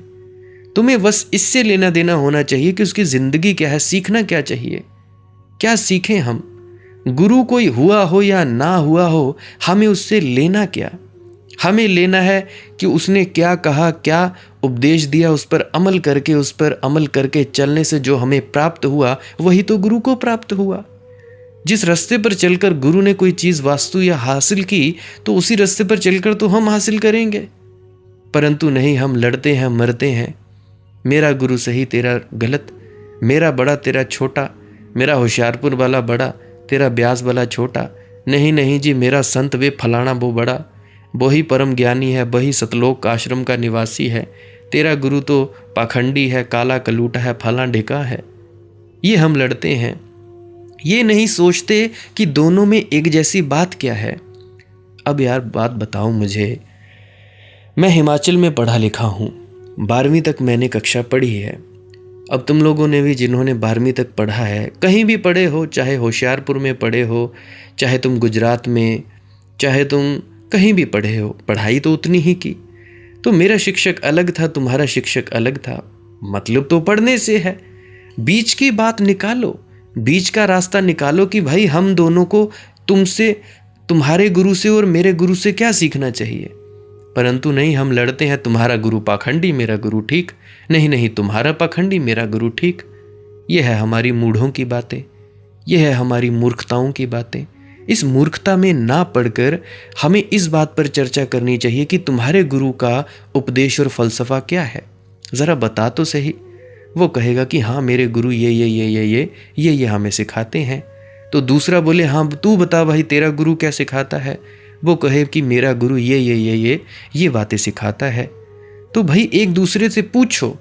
तुम्हें बस इससे लेना देना होना चाहिए कि उसकी जिंदगी क्या है, सीखना क्या चाहिए। क्या सीखें हम? गुरु कोई हुआ हो या ना हुआ हो, हमें उससे लेना क्या? हमें लेना है कि उसने क्या कहा, क्या उपदेश दिया, उस पर अमल करके चलने से जो हमें प्राप्त हुआ वही तो गुरु को प्राप्त हुआ। जिस रास्ते पर चलकर गुरु ने कोई चीज वास्तु या हासिल की तो उसी रास्ते पर चलकर तो हम हासिल करेंगे। परंतु नहीं, हम लड़ते हैं, मरते हैं। मेरा गुरु सही तेरा गलत, मेरा बड़ा तेरा छोटा, मेरा होशियारपुर वाला बड़ा तेरा ब्यास वाला छोटा। नहीं नहीं जी, मेरा संत वे फलाना वो बड़ा, वही परम ज्ञानी है, वही सतलोक आश्रम का निवासी है। तेरा गुरु तो पाखंडी है, काला कलूटा है, फला ढिका है। ये हम लड़ते हैं, ये नहीं सोचते कि दोनों में एक जैसी बात क्या है। अब यार बात बताओ मुझे, मैं हिमाचल में पढ़ा लिखा हूँ, 12वीं तक मैंने कक्षा पढ़ी है। अब तुम लोगों ने भी जिन्होंने 12वीं तक पढ़ा है, कहीं भी पढ़े हो, चाहे होशियारपुर में पढ़े हो, चाहे तुम गुजरात में, चाहे तुम कहीं भी पढ़े हो, पढ़ाई तो उतनी ही की। तो मेरा शिक्षक अलग था, तुम्हारा शिक्षक अलग था, मतलब तो पढ़ने से है। बीच की बात निकालो, बीच का रास्ता निकालो कि भाई हम दोनों को तुमसे, तुम्हारे गुरु से और मेरे गुरु से क्या सीखना चाहिए। परंतु नहीं, हम लड़ते हैं, तुम्हारा गुरु पाखंडी, मेरा गुरु ठीक, नहीं नहीं तुम्हारा पाखंडी, मेरा गुरु ठीक। यह है हमारी मूढ़ों की बातें, यह है हमारी मूर्खताओं की बातें। इस मूर्खता में ना पढ़कर हमें इस बात पर चर्चा करनी चाहिए कि तुम्हारे गुरु का उपदेश और फलसफा क्या है, ज़रा बता तो सही। वो कहेगा कि हाँ मेरे गुरु ये हमें सिखाते हैं। तो दूसरा बोले हाँ तू बता भाई तेरा गुरु क्या सिखाता है। वो कहे कि मेरा गुरु ये बातें सिखाता है। तो भाई एक दूसरे से पूछो,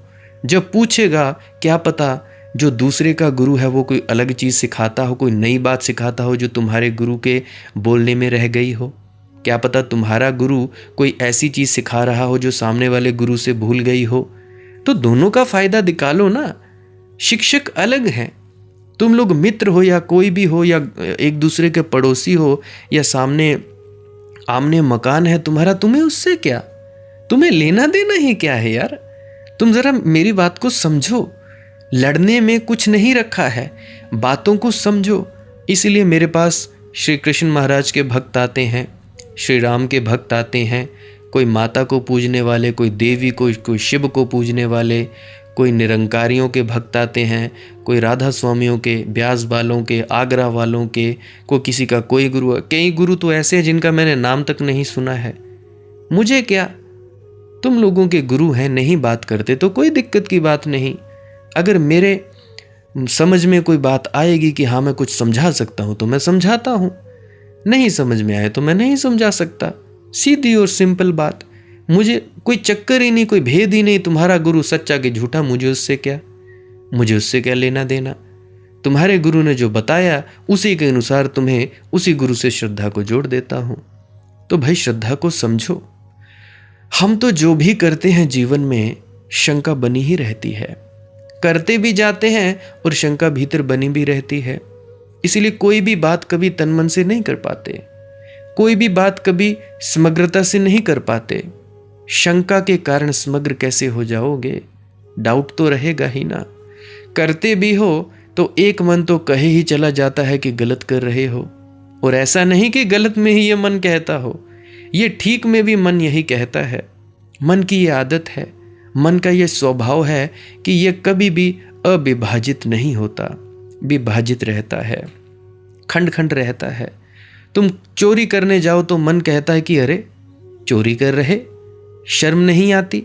जब पूछेगा क्या पता जो दूसरे का गुरु है वो कोई अलग चीज़ सिखाता हो, कोई नई बात सिखाता हो जो तुम्हारे गुरु के बोलने में रह गई हो। क्या पता तुम्हारा गुरु कोई ऐसी चीज़ सिखा रहा हो जो सामने वाले गुरु से भूल गई हो। तो दोनों का फायदा निकालो ना। शिक्षक अलग हैं, तुम लोग मित्र हो या कोई भी हो, या एक दूसरे के पड़ोसी हो, या सामने आमने मकान है तुम्हारा, तुम्हें उससे क्या, तुम्हें लेना देना ही क्या है यार। तुम जरा मेरी बात को समझो, लड़ने में कुछ नहीं रखा है, बातों को समझो। इसलिए मेरे पास श्री कृष्ण महाराज के भक्त आते हैं, श्री राम के भक्त आते हैं, कोई माता को पूजने वाले, कोई देवी को, कोई शिव को पूजने वाले, कोई निरंकारियों के भक्त आते हैं, कोई राधा स्वामियों के, ब्यास वालों के, आगरा वालों के, कोई किसी का कोई गुरु। कई गुरु तो ऐसे हैं जिनका मैंने नाम तक नहीं सुना है। मुझे क्या, तुम लोगों के गुरु हैं, नहीं बात करते तो कोई दिक्कत की बात नहीं। अगर मेरे समझ में कोई बात आएगी कि हाँ मैं कुछ समझा सकता हूँ तो मैं समझाता हूँ, नहीं समझ में आए तो मैं नहीं समझा सकता। सीधी और सिंपल बात। मुझे कोई चक्कर ही नहीं, कोई भेद ही नहीं, तुम्हारा गुरु सच्चा कि झूठा, मुझे उससे क्या लेना देना। तुम्हारे गुरु ने जो बताया उसी के अनुसार तुम्हें उसी गुरु से श्रद्धा को जोड़ देता हूं। तो भाई श्रद्धा को समझो। हम तो जो भी करते हैं जीवन में शंका बनी ही रहती है, करते भी जाते हैं और शंका भीतर बनी भी रहती है। इसलिए कोई भी बात कभी तन मन से नहीं कर पाते, कोई भी बात कभी समग्रता से नहीं कर पाते। शंका के कारण समग्र कैसे हो जाओगे, डाउट तो रहेगा ही ना। करते भी हो तो एक मन तो कहे ही चला जाता है कि गलत कर रहे हो, और ऐसा नहीं कि गलत में ही ये मन कहता हो, ये ठीक में भी मन यही कहता है। मन की ये आदत है, मन का ये स्वभाव है कि ये कभी भी अविभाजित नहीं होता, विभाजित रहता है, खंड खंड रहता है। तुम चोरी करने जाओ तो मन कहता है कि अरे चोरी कर रहे, शर्म नहीं आती,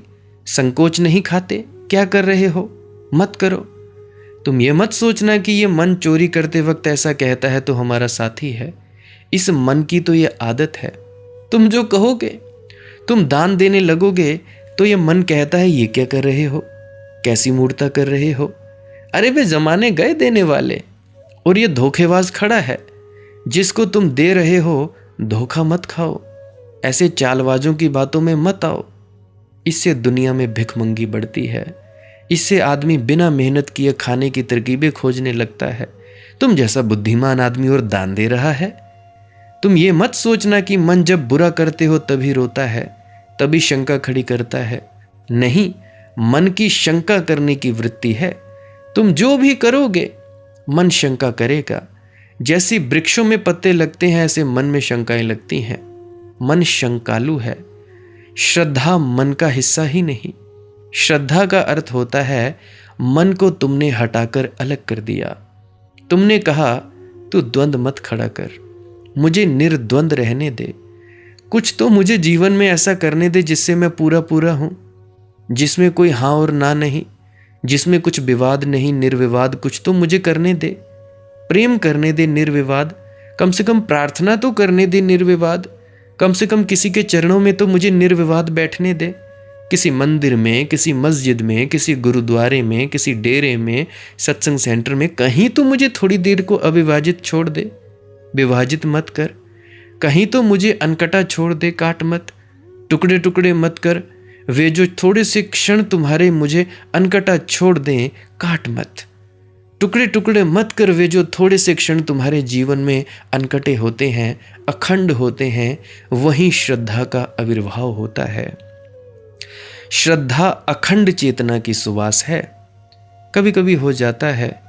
संकोच नहीं खाते, क्या कर रहे हो, मत करो। तुम ये मत सोचना कि ये मन चोरी करते वक्त ऐसा कहता है तो हमारा साथी है। इस मन की तो ये आदत है। तुम जो कहोगे, तुम दान देने लगोगे तो ये मन कहता है ये क्या कर रहे हो, कैसी मूर्ता कर रहे हो, अरे वे जमाने गए देने वाले, और ये धोखेबाज खड़ा है। जिसको तुम दे रहे हो धोखा मत खाओ, ऐसे चालबाजों की बातों में मत आओ। इससे दुनिया में भिखमंगी बढ़ती है, इससे आदमी बिना मेहनत किए खाने की तरकीबें खोजने लगता है। तुम जैसा बुद्धिमान आदमी और दान दे रहा है। तुम ये मत सोचना कि मन जब बुरा करते हो तभी रोता है, तभी शंका खड़ी करता है। नहीं, मन की शंका करने की वृत्ति है। तुम जो भी करोगे मन शंका करेगा। जैसी वृक्षों में पत्ते लगते हैं ऐसे मन में शंकाएं लगती हैं। मन शंकालु है। श्रद्धा मन का हिस्सा ही नहीं। श्रद्धा का अर्थ होता है मन को तुमने हटाकर अलग कर दिया। तुमने कहा तू द्वंद्व मत खड़ा कर, मुझे निर्द्वंद रहने दे। कुछ तो मुझे जीवन में ऐसा करने दे जिससे मैं पूरा पूरा हूं, जिसमें कोई हाँ और ना नहीं, जिसमें कुछ विवाद नहीं, निर्विवाद कुछ तो मुझे करने दे। प्रेम करने दे निर्विवाद, कम से कम प्रार्थना तो करने दे निर्विवाद, कम से कम किसी के चरणों में तो मुझे निर्विवाद बैठने दे। किसी मंदिर में, किसी मस्जिद में, किसी गुरुद्वारे में, किसी डेरे में, सत्संग सेंटर में, कहीं तो मुझे थोड़ी देर को अविभाजित छोड़ दे, विभाजित मत कर। कहीं तो मुझे अनकटा छोड़ दे, काट मत, टुकड़े टुकड़े मत कर। वे जो थोड़े से क्षण तुम्हारे मुझे अनकटा छोड़ दें, काट मत, टुकड़े टुकड़े मत कर। वे जो थोड़े से क्षण तुम्हारे जीवन में अनकटे होते हैं, अखंड होते हैं, वहीं श्रद्धा का आविर्भाव होता है। श्रद्धा अखंड चेतना की सुवास है। कभी कभी हो जाता है,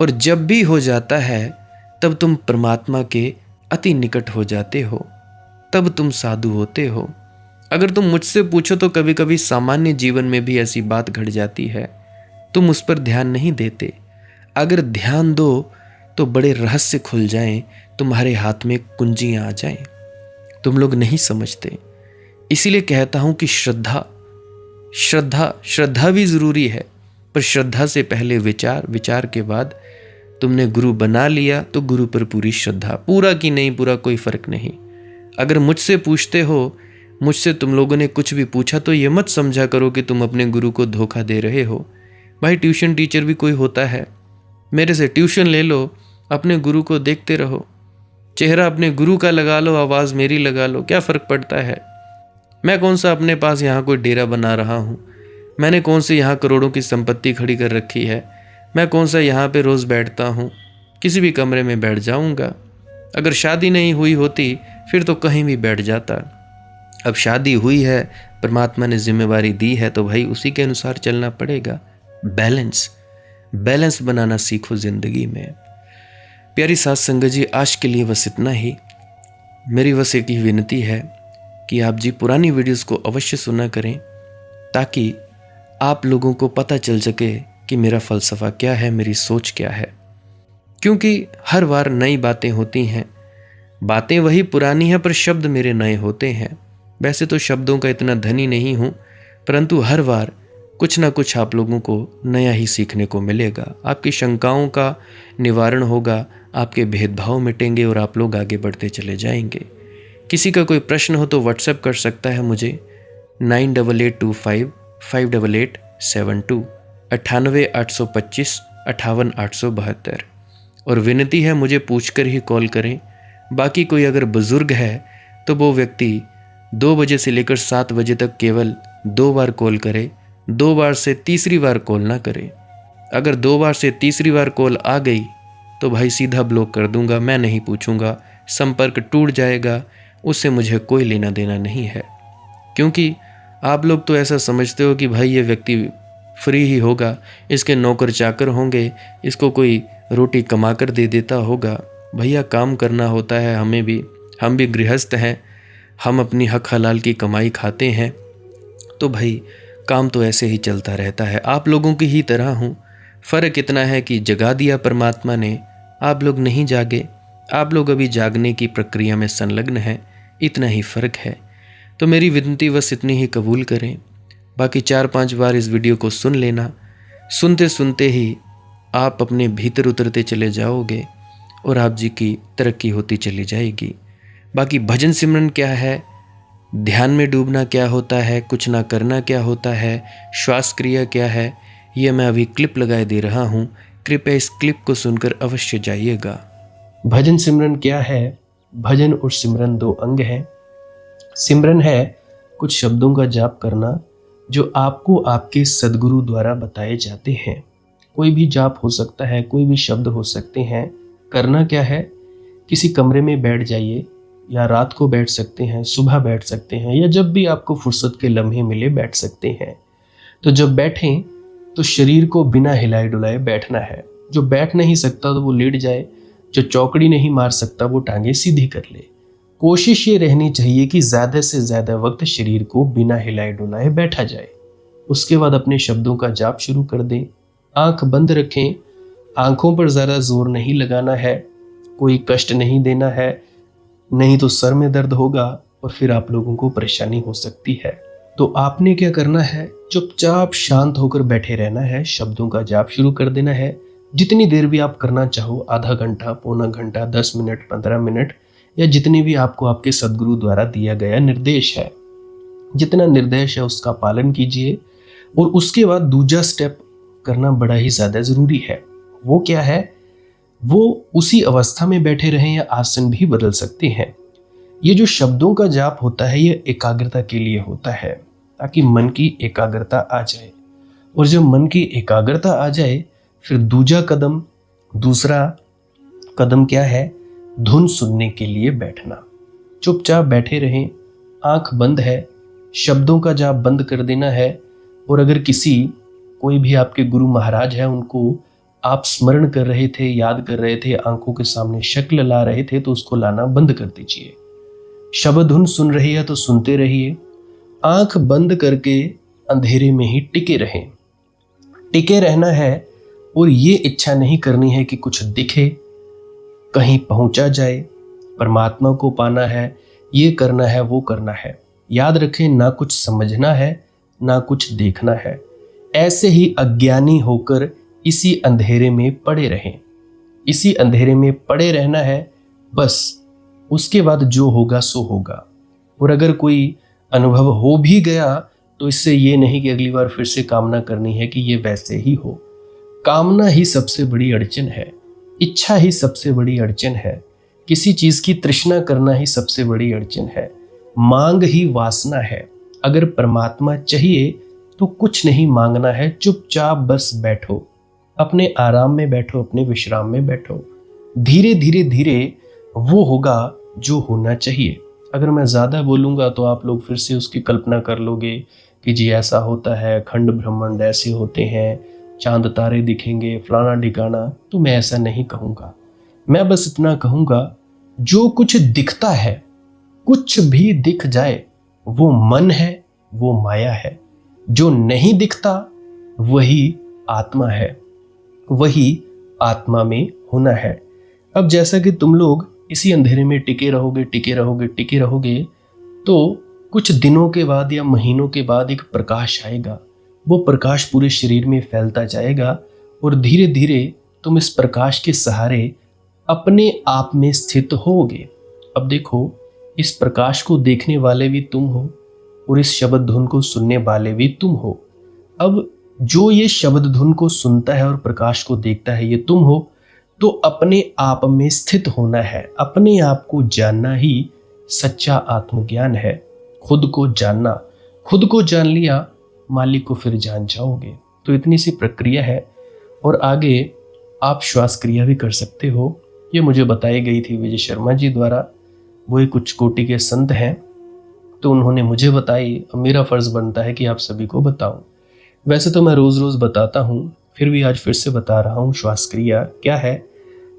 और जब भी हो जाता है तब तुम परमात्मा के अति निकट हो जाते हो, तब तुम साधु होते हो। अगर तुम मुझसे पूछो तो कभी कभी सामान्य जीवन में भी ऐसी बात घट जाती है, तुम उस पर ध्यान नहीं देते। अगर ध्यान दो तो बड़े रहस्य खुल जाएं, तुम्हारे हाथ में कुंजियां आ जाएं। तुम लोग नहीं समझते, इसीलिए कहता हूं कि श्रद्धा श्रद्धा श्रद्धा भी जरूरी है, पर श्रद्धा से पहले विचार, विचार के बाद तुमने गुरु बना लिया तो गुरु पर पूरी श्रद्धा। पूरा कि नहीं पूरा कोई फर्क नहीं। अगर मुझसे पूछते हो, मुझसे तुम लोगों ने कुछ भी पूछा, तो ये मत समझा करो कि तुम अपने गुरु को धोखा दे रहे हो। भाई ट्यूशन टीचर भी कोई होता है, मेरे से ट्यूशन ले लो, अपने गुरु को देखते रहो। चेहरा अपने गुरु का लगा लो, आवाज़ मेरी लगा लो, क्या फ़र्क पड़ता है। मैं कौन सा अपने पास यहाँ कोई डेरा बना रहा हूँ, मैंने कौन सी यहाँ करोड़ों की संपत्ति खड़ी कर रखी है, मैं कौन सा यहाँ पे रोज़ बैठता हूँ, किसी भी कमरे में बैठ जाऊँगा। अगर शादी नहीं हुई होती फिर तो कहीं भी बैठ जाता। अब शादी हुई है, परमात्मा ने जिम्मेवारी दी है, तो भाई उसी के अनुसार चलना पड़ेगा। बैलेंस बनाना सीखो ज़िंदगी में। प्यारी साथ संगत जी, आज के लिए बस इतना ही। मेरी बस एक ही विनती है कि आप जी पुरानी वीडियोस को अवश्य सुना करें, ताकि आप लोगों को पता चल सके कि मेरा फ़लसफ़ा क्या है, मेरी सोच क्या है। क्योंकि हर बार नई बातें होती हैं, बातें वही पुरानी हैं पर शब्द मेरे नए होते हैं। वैसे तो शब्दों का इतना धनी नहीं हूँ, परंतु हर बार कुछ ना कुछ आप लोगों को नया ही सीखने को मिलेगा। आपकी शंकाओं का निवारण होगा, आपके भेदभाव मिटेंगे और आप लोग आगे बढ़ते चले जाएंगे। किसी का कोई प्रश्न हो तो व्हाट्सएप कर सकता है मुझे 9882558872 9882558872। और विनती है मुझे पूछकर ही कॉल करें। बाकी कोई अगर बुजुर्ग है तो वो व्यक्ति 2 बजे से लेकर 7 बजे तक केवल 2 बार कॉल करे, 2 बार से तीसरी बार कॉल ना करे। अगर 2 बार से तीसरी बार कॉल आ गई तो भाई सीधा ब्लॉक कर दूंगा, मैं नहीं पूछूंगा, संपर्क टूट जाएगा, उससे मुझे कोई लेना देना नहीं है। क्योंकि आप लोग तो ऐसा समझते हो कि भाई ये व्यक्ति फ्री ही होगा, इसके नौकर चाकर होंगे, इसको कोई रोटी कमा कर दे देता होगा। भैया काम करना होता है हमें भी, हम भी गृहस्थ हैं, हम अपनी हक हलाल की कमाई खाते हैं, तो भाई काम तो ऐसे ही चलता रहता है। आप लोगों की ही तरह हूँ, फ़र्क इतना है कि जगा दिया परमात्मा ने, आप लोग नहीं जागे, आप लोग अभी जागने की प्रक्रिया में संलग्न हैं, इतना ही फ़र्क है। तो मेरी विनती बस इतनी ही कबूल करें। बाकी 4-5 बार इस वीडियो को सुन लेना, सुनते सुनते ही आप अपने भीतर उतरते चले जाओगे और आप जी की तरक्की होती चली जाएगी। बाकी भजन सिमरन क्या है, ध्यान में डूबना क्या होता है, कुछ ना करना क्या होता है, श्वास क्रिया क्या है, ये मैं अभी क्लिप लगाए दे रहा हूँ, कृपया इस क्लिप को सुनकर अवश्य जाइएगा। भजन सिमरन क्या है? भजन और सिमरन 2 अंग हैं। सिमरन है कुछ शब्दों का जाप करना जो आपको आपके सद्गुरु द्वारा बताए जाते हैं। कोई भी जाप हो सकता है, कोई भी शब्द हो सकते हैं। करना क्या है, किसी कमरे में बैठ जाइए, या रात को बैठ सकते हैं, सुबह बैठ सकते हैं, या जब भी आपको फुर्सत के लम्हे मिले बैठ सकते हैं। तो जब बैठें तो शरीर को बिना हिलाए डुलाए बैठना है। जो बैठ नहीं सकता तो वो लेट जाए, जो चौकड़ी नहीं मार सकता वो टांगे सीधी कर ले। कोशिश ये रहनी चाहिए कि ज़्यादा से ज़्यादा वक्त शरीर को बिना हिलाए डुलाए बैठा जाए। उसके बाद अपने शब्दों का जाप शुरू कर दें। आंख बंद रखें, आंखों पर ज़्यादा जोर नहीं लगाना है, कोई कष्ट नहीं देना है, नहीं तो सर में दर्द होगा और फिर आप लोगों को परेशानी हो सकती है। तो आपने क्या करना है, चुपचाप शांत होकर बैठे रहना है, शब्दों का जाप शुरू कर देना है। जितनी देर भी आप करना चाहो, आधा घंटा, पौना घंटा, 10 मिनट, 15 मिनट, या जितनी भी आपको आपके सद्गुरु द्वारा दिया गया निर्देश है, जितना निर्देश है उसका पालन कीजिए। और उसके बाद दूसरा स्टेप करना बड़ा ही ज़्यादा ज़रूरी है। वो क्या है, वो उसी अवस्था में बैठे रहें या आसन भी बदल सकते हैं। ये जो शब्दों का जाप होता है ये एकाग्रता के लिए होता है, ताकि मन की एकाग्रता आ जाए। और जब मन की एकाग्रता आ जाए फिर दूसरा कदम क्या है, धुन सुनने के लिए बैठना। चुपचाप बैठे रहें, आंख बंद है, शब्दों का जाप बंद कर देना है। और अगर कोई भी आपके गुरु महाराज है, उनको आप स्मरण कर रहे थे, याद कर रहे थे, आंखों के सामने शक्ल ला रहे थे, तो उसको लाना बंद कर दीजिए। शब्द धुन सुन रही है तो सुनते रहिए, आंख बंद करके अंधेरे में ही टिके रहें। टिके रहना है और ये इच्छा नहीं करनी है कि कुछ दिखे, कहीं पहुंचा जाए, परमात्मा को पाना है, ये करना है, वो करना है। याद रखें, ना कुछ समझना है, ना कुछ देखना है। ऐसे ही अज्ञानी होकर इसी अंधेरे में पड़े रहें। इसी अंधेरे में पड़े रहना है बस। उसके बाद जो होगा सो होगा। और अगर कोई अनुभव हो भी गया तो इससे ये नहीं कि अगली बार फिर से कामना करनी है कि ये वैसे ही हो। कामना ही सबसे बड़ी अड़चन है, इच्छा ही सबसे बड़ी अड़चन है, किसी चीज की तृष्णा करना ही सबसे बड़ी अड़चन है, मांग ही वासना है। अगर परमात्मा चाहिए तो कुछ नहीं मांगना है, चुपचाप बस बैठो, अपने आराम में बैठो, अपने विश्राम में बैठो। धीरे धीरे धीरे वो होगा जो होना चाहिए। अगर मैं ज़्यादा बोलूँगा तो आप लोग फिर से उसकी कल्पना कर लोगे कि जी ऐसा होता है, खंड ब्रह्मांड ऐसे होते हैं, चांद तारे दिखेंगे, फलाना ढिकाना। तो मैं ऐसा नहीं कहूँगा। मैं बस इतना कहूँगा, जो कुछ दिखता है, कुछ भी दिख जाए, वो मन है, वो माया है। जो नहीं दिखता वही आत्मा है, वही आत्मा में होना है। अब जैसा कि तुम लोग इसी अंधेरे में टिके रहोगे, टिके रहोगे, टिके रहोगे, तो कुछ दिनों के बाद या महीनों के बाद एक प्रकाश आएगा। वो प्रकाश पूरे शरीर में फैलता जाएगा और धीरे धीरे तुम इस प्रकाश के सहारे अपने आप में स्थित होगे। अब देखो, इस प्रकाश को देखने वाले भी तुम हो और इस शब्द धुन को सुनने वाले भी तुम हो। अब जो ये शब्द धुन को सुनता है और प्रकाश को देखता है, ये तुम हो। तो अपने आप में स्थित होना है, अपने आप को जानना ही सच्चा आत्मज्ञान है। खुद को जानना, खुद को जान लिया, मालिक को फिर जान जाओगे। तो इतनी सी प्रक्रिया है। और आगे आप श्वास क्रिया भी कर सकते हो। ये मुझे बताई गई थी विजय शर्मा जी द्वारा। वो एक उच्च कोटि के संत हैं, तो उन्होंने मुझे बताई। अब मेरा फर्ज बनता है कि आप सभी को बताऊं। वैसे तो मैं रोज रोज बताता हूं, फिर भी आज फिर से बता रहा हूं। श्वास क्रिया क्या है?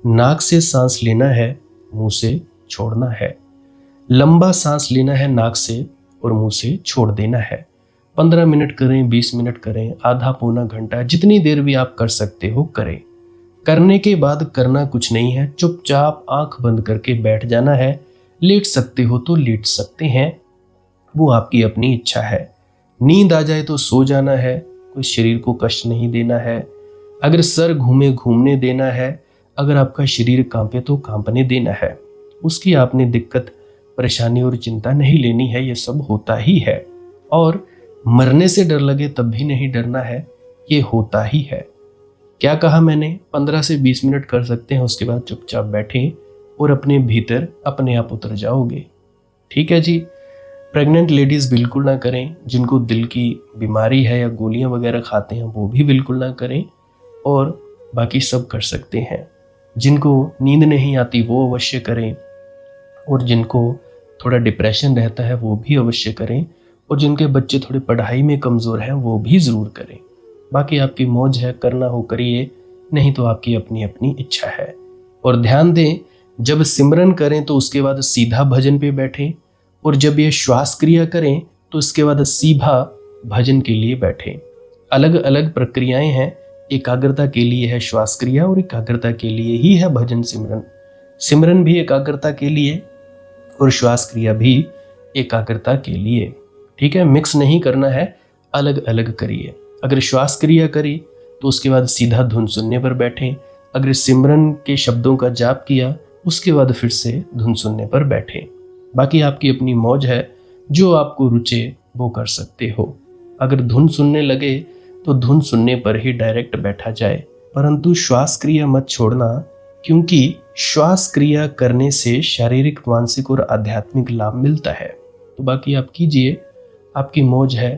नाक से सांस लेना है, मुंह से छोड़ना है। लंबा सांस लेना है नाक से और मुंह से छोड़ देना है। 15 मिनट करें, 20 मिनट करें, आधा पौना घंटा, जितनी देर भी आप कर सकते हो करें। करने के बाद करना कुछ नहीं है, चुपचाप आंख बंद करके बैठ जाना है। लेट सकते हो तो लेट सकते हैं, वो आपकी अपनी इच्छा है। नींद आ जाए तो सो जाना है, कोई शरीर को कष्ट नहीं देना है। अगर सर घूमे घूमने देना है, अगर आपका शरीर कांपे तो कांपने देना है। उसकी आपने दिक्कत, परेशानी और चिंता नहीं लेनी है, ये सब होता ही है। और मरने से डर लगे तब भी नहीं डरना है, ये होता ही है। क्या कहा मैंने? 15 से 20 मिनट कर सकते हैं, उसके बाद चुपचाप बैठें और अपने भीतर अपने आप उतर जाओगे। ठीक है जी। प्रेग्नेंट लेडीज बिल्कुल ना करें, जिनको दिल की बीमारी है या गोलियां वगैरह खाते हैं वो भी बिल्कुल ना करें, और बाकी सब कर सकते हैं। जिनको नींद नहीं आती वो अवश्य करें, और जिनको थोड़ा डिप्रेशन रहता है वो भी अवश्य करें, और जिनके बच्चे थोड़ी पढ़ाई में कमज़ोर हैं वो भी ज़रूर करें। बाकी आपकी मौज है, करना हो करिए, नहीं तो आपकी अपनी अपनी इच्छा है। और ध्यान दें, जब सिमरन करें तो उसके बाद सीधा भजन पे बैठें, और जब ये श्वास क्रिया करें तो इसके बाद सीधा भजन के लिए बैठें। अलग अलग प्रक्रियाएं हैं। एकाग्रता के लिए है श्वास क्रिया और एकाग्रता के लिए ही है भजन सिमरन। सिमरन भी एकाग्रता के लिए और श्वास क्रिया भी एकाग्रता के लिए। ठीक है, मिक्स नहीं करना है, अलग अलग करिए। अगर श्वास क्रिया करी तो उसके बाद सीधा धुन सुनने पर बैठें। अगर सिमरन के शब्दों का जाप किया उसके बाद फिर से धुन सुनने पर बैठें। बाकी आपकी अपनी मौज है, जो आपको रुचे वो कर सकते हो। अगर धुन सुनने लगे तो धुन सुनने पर ही डायरेक्ट बैठा जाए, परंतु श्वास क्रिया मत छोड़ना, क्योंकि श्वास क्रिया करने से शारीरिक, मानसिक और आध्यात्मिक लाभ मिलता है। तो बाकी आप कीजिए, आपकी मौज है।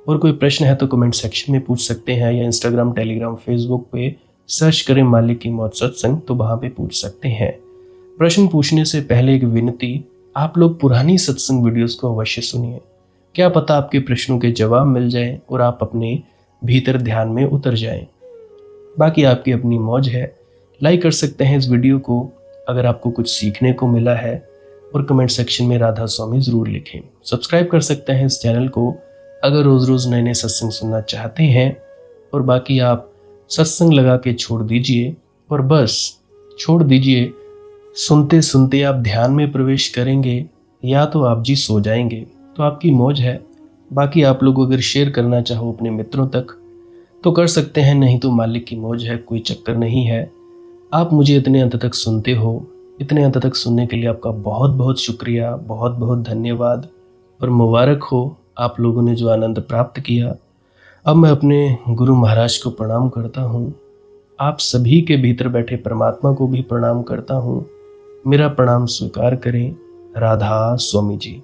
और कोई प्रश्न है तो कमेंट सेक्शन में पूछ सकते हैं, या इंस्टाग्राम, टेलीग्राम, फेसबुक पे सर्च करें मालिक की मौज सत्संग, तो वहाँ पे पूछ सकते हैं। प्रश्न पूछने से पहले एक विनती, आप लोग पुरानी सत्संग वीडियोस को अवश्य सुनिए, क्या पता आपके प्रश्नों के जवाब मिल जाएं और आप अपने भीतर ध्यान में उतर जाएं। बाकी आपकी अपनी मौज है। लाइक कर सकते हैं इस वीडियो को अगर आपको कुछ सीखने को मिला है, और कमेंट सेक्शन में राधा स्वामी ज़रूर लिखें। सब्सक्राइब कर सकते हैं इस चैनल को अगर रोज़ रोज़ नए नए सत्संग सुनना चाहते हैं। और बाकी आप सत्संग लगा के छोड़ दीजिए, और बस छोड़ दीजिए। सुनते सुनते आप ध्यान में प्रवेश करेंगे या तो आप जी सो जाएंगे, तो आपकी मौज है। बाकी आप लोग अगर शेयर करना चाहो अपने मित्रों तक तो कर सकते हैं, नहीं तो मालिक की मौज है, कोई चक्कर नहीं है। आप मुझे इतने अंत तक सुनते हो, इतने अंत तक सुनने के लिए आपका बहुत बहुत शुक्रिया, बहुत बहुत धन्यवाद। और मुबारक हो आप लोगों ने जो आनंद प्राप्त किया। अब मैं अपने गुरु महाराज को प्रणाम करता हूँ। आप सभी के भीतर बैठे परमात्मा को भी प्रणाम करता हूँ। मेरा प्रणाम स्वीकार करें। राधा स्वामी जी।